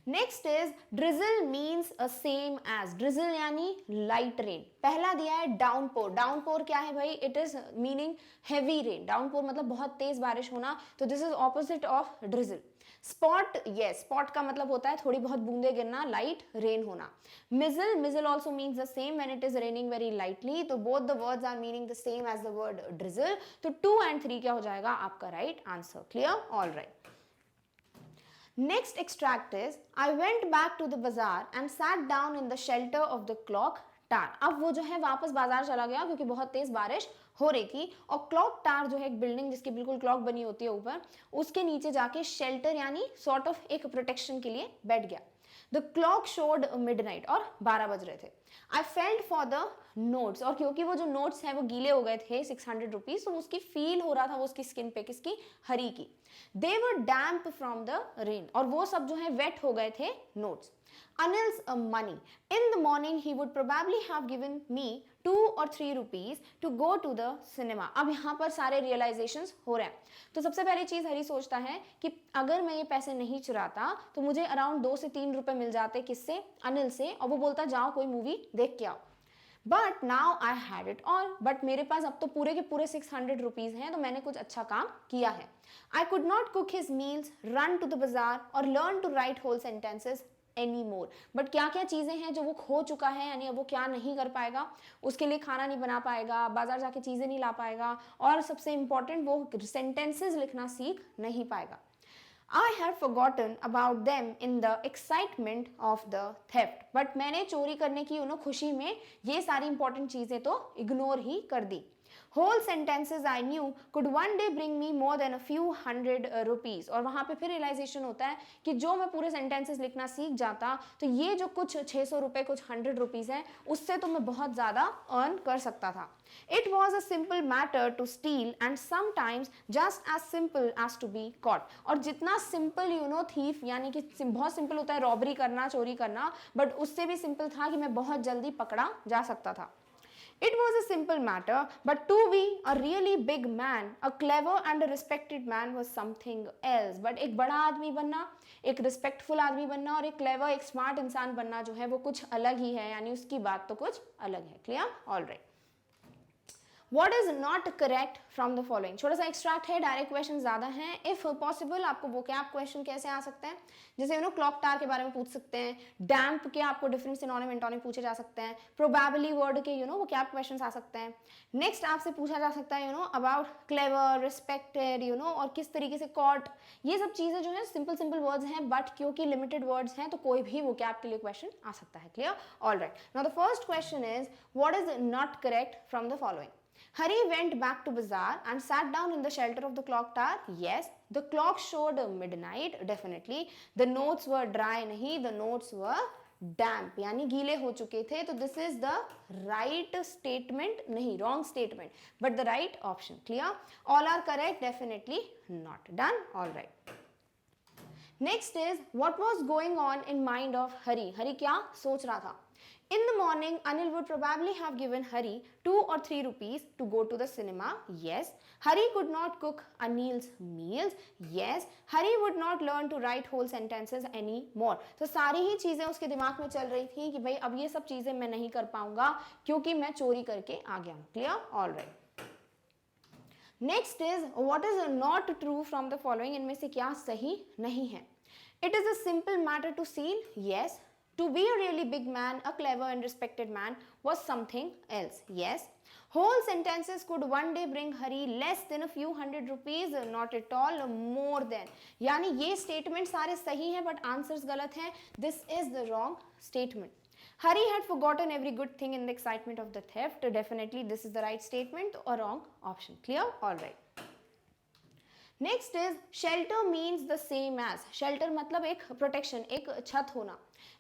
Next is drizzle means a same as. Drizzle यानी लाइट रेन। पहला दिया है डाउनपोर। डाउनपोर क्या है भाई? It is meaning heavy rain. Downpour मतलब बहुत तेज बारिश होना, तो this is opposite of drizzle. Spot, yes, spot का मतलब होता है थोड़ी बहुत बूंदे गिरना, लाइट रेन होना। Mizzle, mizzle also means the same when it is raining very lightly. तो both the words are meaning the same as the word drizzle. तो 2 and 3 क्या हो जाएगा आपका right answer. Clear? All right. Next extract is, I went back to the bazaar and sat down in the shelter of the clock tower. अब वो जो है वापस बाजार चला गया क्योंकि बहुत तेज बारिश हो रही थी और क्लॉक टावर जो है एक बिल्डिंग जिसकी बिल्कुल क्लॉक बनी होती है ऊपर, उसके नीचे जाके शेल्टर यानी सॉर्ट ऑफ एक प्रोटेक्शन के लिए बैठ गया। द क्लॉक शोड मिडनाइट और 12 बज रहे थे। I felt for the notes, और क्योंकि वो जो नोट्स हैं वो गीले हो गए थे 600 रुपीज, तो उसकी फील हो रहा था वो उसकी स्किन पे, किसकी, हरी की। दे वर डैम्प फ्रॉम द रेन, और वो सब जो है वेट हो गए थे notes. Anil's money. In the morning, he would probably have given me 2 or 3 rupees to go to the cinema. अब यहाँ पर सारे realizations हो रहे हैं। तो सबसे पहली चीज हरी सोचता है कि अगर मैं ये पैसे नहीं चुराता तो मुझे अराउंड 2 से 3 रुपए मिल जाते, किससे, अनिल से, और वो बोलता जाओ कोई मूवी देख के आओ। But now I had it all, but मेरे पास अब तो पूरे के पूरे 600 रुपीज हैं, तो मैंने कुछ अच्छा काम किया है। I could not cook his meals, run to the bazaar और learn to write whole sentences any more. But क्या क्या चीजें हैं जो वो खो चुका है, यानी अब वो क्या नहीं कर पाएगा, उसके लिए खाना नहीं बना पाएगा, बाजार जाके चीजें नहीं ला पाएगा, और सबसे इंपॉर्टेंट वो सेंटेंसेस लिखना सीख नहीं पाएगा। I had forgotten about them in the excitement of the theft. But मैंने चोरी करने की खुशी में ये सारी इंपॉर्टेंट चीजें तो इग्नोर ही कर दी। Whole sentences I knew could one day bring me more than a few hundred rupees. और वहां पे फिर रियलाइजेशन होता है कि जो मैं पूरे सेंटेंसेस लिखना सीख जाता तो ये जो कुछ 600 रुपए, कुछ 100 रुपीज हैं, उससे तो मैं बहुत ज्यादा अर्न कर सकता था। It was a simple matter to steal and sometimes just as simple as to be caught. और जितना सिंपल thief, यानी कि बहुत सिंपल होता है रॉबरी करना, चोरी करना, बट उससे भी सिंपल था कि मैं बहुत जल्दी पकड़ा जा सकता था। It was a simple matter, but to be a really big man, a clever and a respected man was something else. But एक बड़ा आदमी बनना, एक रिस्पेक्टफुल आदमी बनना और एक क्लेवर, एक स्मार्ट इंसान बनना जो है वो कुछ अलग ही है, यानी उसकी बात तो कुछ अलग है। Clear? All right. What is not correct from the following? छोटा सा एक्सट्रैक्ट है, डायरेक्ट क्वेश्चन ज्यादा हैं। इफ पॉसिबल आपको वोकैब क्वेश्चन कैसे आ सकते हैं, जैसे क्लॉक टावर के बारे में पूछ सकते हैं, डैम्प के आपको डिफरेंट सिनोनिम एंटोनिम पूछे जा सकते हैं, प्रोबेबली वर्ड के वोकैब क्वेश्चन आ सकते हैं। नेक्स्ट आपसे पूछा जा सकता है अबाउट क्लेवर, रिस्पेक्टेड, और किस तरीके से कॉट, ये सब चीजें जो है सिंपल सिंपल वर्ड्स हैं, बट क्योंकि लिमिटेड वर्ड्स हैं तो कोई भी वोकैब के लिए क्वेश्चन आ सकता है। Clear? All right. Now the first question is what is not correct from the following? Hari went back to bazaar and sat down in the shelter of the clock tower. Yes. The clock showed midnight. Definitely. The notes were dry. नहीं, the notes were damp. यानी गीले हो चुके थे. तो this is the right statement. नहीं, wrong statement. But the right option. Clear? All are correct. Definitely not. Done? All right. Next is what was going on in mind of Hari. Hari क्या सोच रहा था? In the morning, Anil would probably have given Hari 2 or 3 rupees to go to the cinema. Yes. Hari could not cook Anil's meals. Yes. Hari would not learn to write whole sentences anymore. तो सारी ही चीजें उसके दिमाग में चल रही थी कि भाई अब ये सब चीजें मैं नहीं कर पाऊंगा क्योंकि मैं चोरी करके आ गया हूँ। Clear? All right. Next is what is not true from the following? इनमें से क्या सही नहीं है? It is a simple matter to steal. Yes. To be a really big man, a clever and respected man was something else. Yes. Whole sentences could one day bring Hari less than a few hundred rupees, not at all, more than. यानी ये statement सारे सही हैं but answers गलत हैं. This is the wrong statement. Hari had forgotten every good thing in the excitement of the theft. Definitely this is the right statement or wrong option. Clear? All right. Next is shelter means the same as. Shelter मतलब एक प्रोटेक्शन, एक छत होना।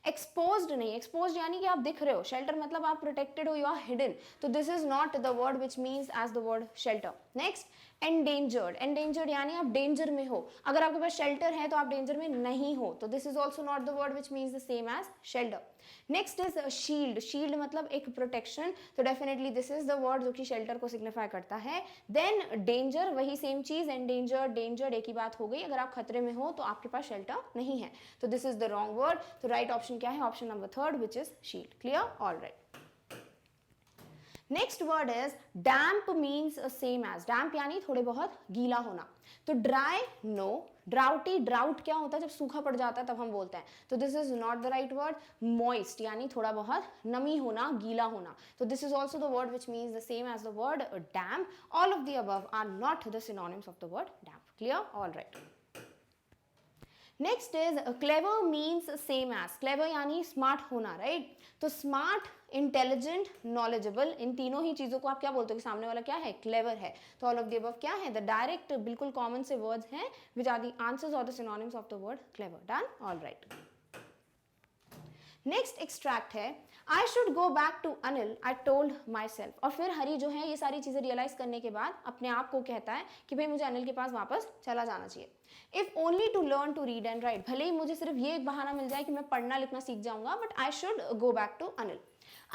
एक्सपोज्ड नहीं, एक्सपोज्ड यानी कि आप दिख रहे हो, शेल्टर मतलब आप प्रोटेक्टेड हो, यू आर हिडन, तो this is not the word which means as the word shelter. Next endangered, endangered यानी आप डेंजर में हो, अगर आपके पास शेल्टर है तो आप डेंजर में नहीं हो, तो this is also not the word which means the same as shelter. Next is shield, shield मतलब एक प्रोटेक्शन, तो definitely this is the word जो कि शेल्टर को सिग्निफाई करता है। देन डेंजर, वही सेम चीज, एंडेंजर्ड डेंजर्ड एक ही बात हो गई, अगर आप खतरे में हो तो आपके पास शेल्टर नहीं है, तो this is the wrong word. तो राइट ऑप्शन क्या है? Option number 3 which is shield. Clear? All right. Next word is damp means same as, damp यानी थोड़े बहुत गीला होना, तो ड्राई नो, ड्राउटी, ड्राउट क्या होता है जब सूखा पड़ जाता है तब हम बोलते हैं, तो this is not the right word. Moist यानी थोड़ा बहुत नमी होना, गीला होना, तो this is also the word which means the same as the word damp. All of the above are not the synonyms of the word damp. Clear? All right. Next is clever means same as, clever यानी स्मार्ट होना, राइट? तो स्मार्ट, इंटेलिजेंट, नॉलेजेबल, इन तीनों ही चीजों को आप क्या बोलते हो कि सामने वाला क्या है, क्लेवर है। तो ऑल ऑफ द अबव क्या है, द डायरेक्ट बिल्कुल कॉमन से वर्ड्स हैं विच आर द आंसर्स और the synonyms of the word clever. Done, all right. Next extract है, I should go back to Anil, I told myself. और फिर हरी जो है ये सारी चीजें रियलाइज करने के बाद अपने आप को कहता है कि भाई मुझे अनिल के पास वापस चला जाना चाहिए। If only to learn to read and write, भले ही मुझे सिर्फ ये एक बहाना मिल जाए कि मैं पढ़ना लिखना सीख जाऊंगा, but I should go back to Anil.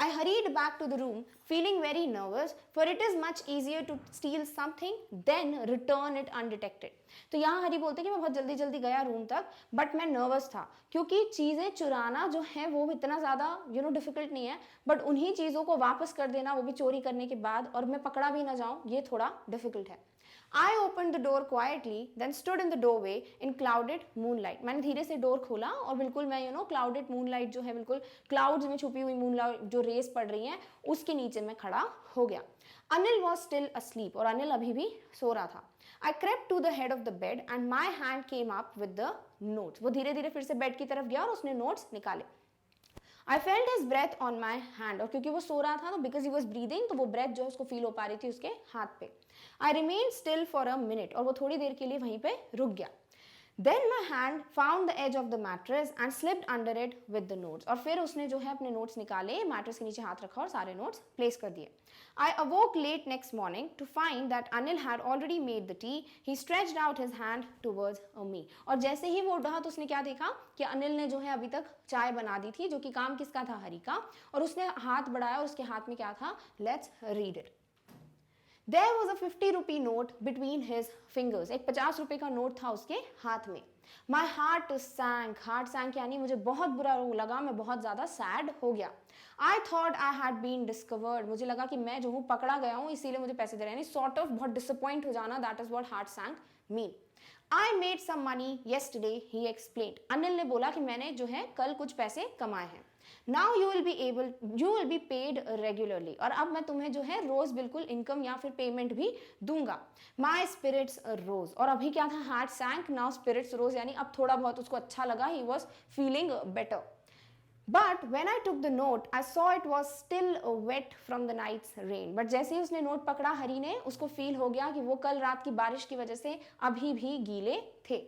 I hurried back to the room, feeling very nervous, for it is much easier to steal something than return it undetected. तो यहाँ हरी बोलते हैं कि मैं बहुत जल्दी जल्दी गया रूम तक, बट मैं नर्वस था क्योंकि चीज़ें चुराना जो है वो इतना ज़्यादा डिफिकल्ट नहीं है, बट उन्हीं चीज़ों को वापस कर देना, वो भी चोरी करने के बाद, और मैं पकड़ा भी ना जाऊँ, ये थोड़ा डिफिकल्ट है। I opened the door quietly, then stood in the doorway in clouded moonlight. मैंने धीरे से डोर खोला और बिल्कुल मैं clouded moonlight जो है, बिल्कुल क्लाउड्स में छुपी हुई मूनलाइट जो रेस पड़ रही हैं उसके नीचे मैं खड़ा हो गया। अनिल was still asleep, और अनिल अभी भी सो रहा था। I crept to the head of the bed and my hand came up with the notes. वो धीरे धीरे फिर से बेड की तरफ गया और उसने नोट्स निकाले। I felt his breath on my hand, और क्योंकि वो सो रहा था तो because he was breathing, तो वो ब्रेथ जो है उसको फील हो पा रही थी उसके हाथ पे। I remained still for a minute, और वो थोड़ी देर के लिए वहीं पे रुक गया। Then my hand found the edge of the mattress and slipped under it with the notes. और फिर उसने जो है अपने नोट्स निकाले, मैट्रेस के नीचे हाथ रखा और सारे नोट्स प्लेस कर दिए। I awoke late next morning to find that Anil had already made the tea. He stretched out his hand towards me. और जैसे ही वो उठा तो उसने क्या देखा कि अनिल ने जो है अभी तक चाय बना दी थी, जो कि काम किसका था, हरी का, और उसने हाथ बढ़ाया और उसके हाथ में क्या था, let's read it. There was a 50 rupee note between his fingers. एक 50 रुपए का नोट था उसके हाथ में। My heart sank यानी मुझे बहुत बुरा लगा, मैं बहुत ज़्यादा सैड हो गया। I thought I had been discovered. मुझे लगा कि मैं जो हूँ पकड़ा गया हूँ, इसीलिए मुझे पैसे दे रहे हैं, यानी sort of बहुत disappoint हो जाना, that is what heart sank mean. I made some money yesterday, he explained. Anil ने बोला कि मैंने जो है कल कुछ पैसे कमाए हैं। Now you will be paid regularly. और अब मैं तुम्हें जो है रोज बिल्कुल इनकम या फिर पेमेंट भी दूंगा। My spirits rose. और अभी क्या था, heart sank, now spirits rose, यानी अब थोड़ा बहुत उसको अच्छा लगा, he was feeling better. But when I took the note, I saw it was still wet from the night's rain. But जैसे ही उसने नोट पकड़ा हरी ने, उसको फील हो गया कि वो कल रात की बारिश की वजह से अभी भी गीले थे।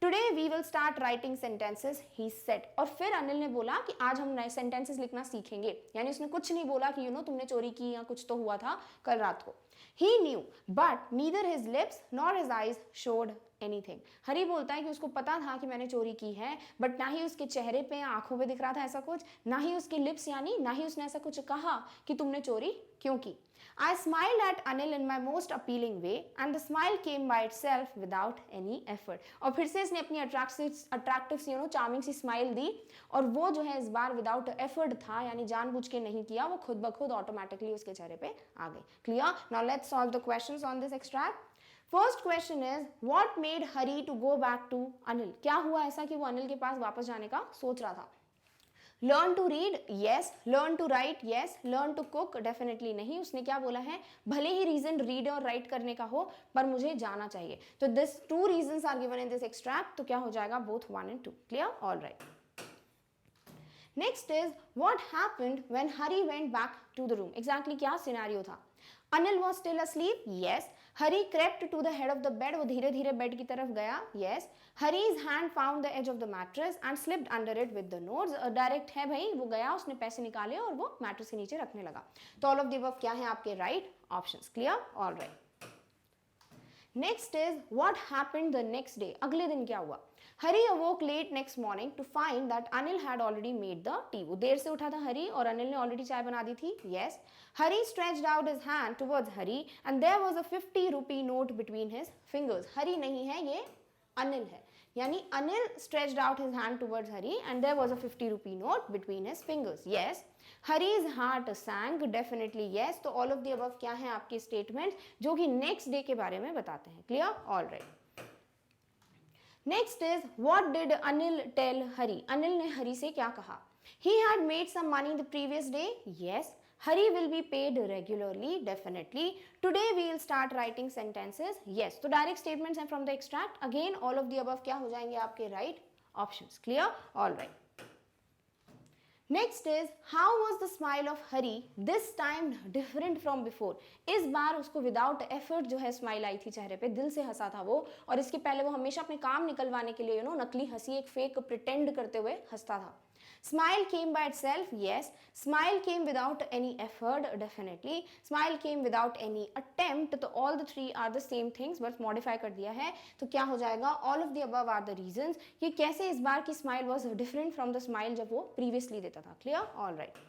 Today we will start writing sentences, he said. और फिर अनिल ने बोला कि आज हम नए सेंटेंसेस लिखना सीखेंगे, यानी उसने कुछ नहीं बोला कि तुमने चोरी की या कुछ तो हुआ था कल रात को। He knew, but neither his lips nor his eyes showed anything. हरी बोलता है कि उसको पता था कि मैंने चोरी की है, बट ना ही उसके चेहरे पे या आंखों पे दिख रहा था ऐसा कुछ, ना ही उसके लिप्स, यानी ना ही उसने ऐसा कुछ कहा कि तुमने चोरी क्यों की। I smiled at Anil in my most appealing way, and the smile came by itself without any effort. और फिर से इसने अपनी अट्रैक्टिव चार्मिंग सी स्माइल दी, और वो जो है इस बार विदाउट एफर्ट था, यानी जानबूझ के नहीं किया, वो खुद ब खुद ऑटोमेटिकली उसके चेहरे पे आ गई। Clear? Now let's solve the questions on this extract. First question is what made Hari to go back to Anil? क्या हुआ ऐसा कि वो अनिल के पास वापस जाने का सोच रहा था? Learn to read, yes. Learn to write, yes. Learn to cook, definitely नहीं। उसने क्या बोला है, भले ही रीजन रीड और राइट करने का हो, पर मुझे जाना चाहिए। तो this two reasons are given in this extract, तो क्या हो जाएगा, both 1 and 2। Clear? All right. Next is what happened when Hari went back to the room? Exactly क्या सिनेरियो था? Anil was still asleep, yes. Hari crept to the head of the bed, वो धीरे धीरे बेड की तरफ गया, yes. Hari's hand found the edge of the mattress and slipped under it with the notes. Direct है भाई, वो गया, उसने पैसे निकाले और वो मैट्रेस के नीचे रखने लगा। तो ऑल ऑफ द अबव क्या है आपके right options. Clear? All right. Next is what happened the next day? अगले दिन क्या हुआ? Hari awoke late next morning to find that Anil had already made the tea. वो देर से उठा था हरी और अनिल ने ऑलरेडी चाय बना दी थी, yes. Hari stretched out his hand towards Hari and there was a 50 rupee note between his fingers. Hari नहीं है, ये अनिल है, यानी Anil stretched out his hand towards Hari and there was a 50 rupee note between his fingers, yes. Hari's heart sank, definitely yes. तो ऑल ऑफ द अबव क्या है आपके स्टेटमेंट जो कि नेक्स्ट डे के बारे में बताते हैं। Clear? All right. Next is what did Anil tell Hari? Anil ने हरी से क्या कहा? He had made some money the previous day, yes. Hari will be paid regularly, definitely. Today we will start writing sentences, yes. तो डायरेक्ट स्टेटमेंट्स हैं from the extract. Again all of the above क्या हो जाएंगे आपके right options. Clear? All right. Next is, how was the smile of Hari this time different from before? इस बार उसको विदाउट एफर्ट जो है स्माइल आई थी चेहरे पे, दिल से हंसा था वो, और इसके पहले वो हमेशा अपने काम निकलवाने के लिए नकली हंसी, एक फेक प्रिटेंड करते हुए हंसता था. Smile came by itself, yes. Smile came without any effort, definitely. Smile came without any attempt. तो all the three are the same things, but modify कर दिया है. तो क्या हो जाएगा? All of the above are the reasons कि कैसे इस बार की smile was different from the smile जब वो previously देता था. Clear? All right.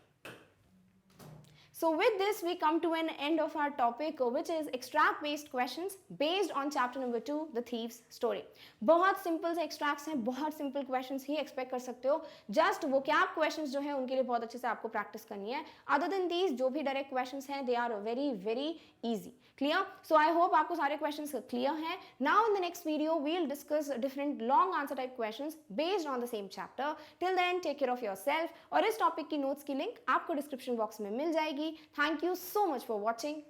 So with this we come to an end of our topic, which is extract based questions based on chapter number 2, the thieves story. बहुत simple से extracts हैं, बहुत simple questions ही expect कर सकते हो. Just vocab questions जो हैं उनके लिए बहुत अच्छे से आपको practice करनी है. Other than these जो भी direct questions हैं, they are very easy. Clear? So I hope आपको सारे questions clear हैं. Now in the next video we'll discuss different long answer type questions based on the same chapter. Till then take care of yourself. और इस topic की notes की link आपको description box में मिल जाएगी. Thank you so much for watching.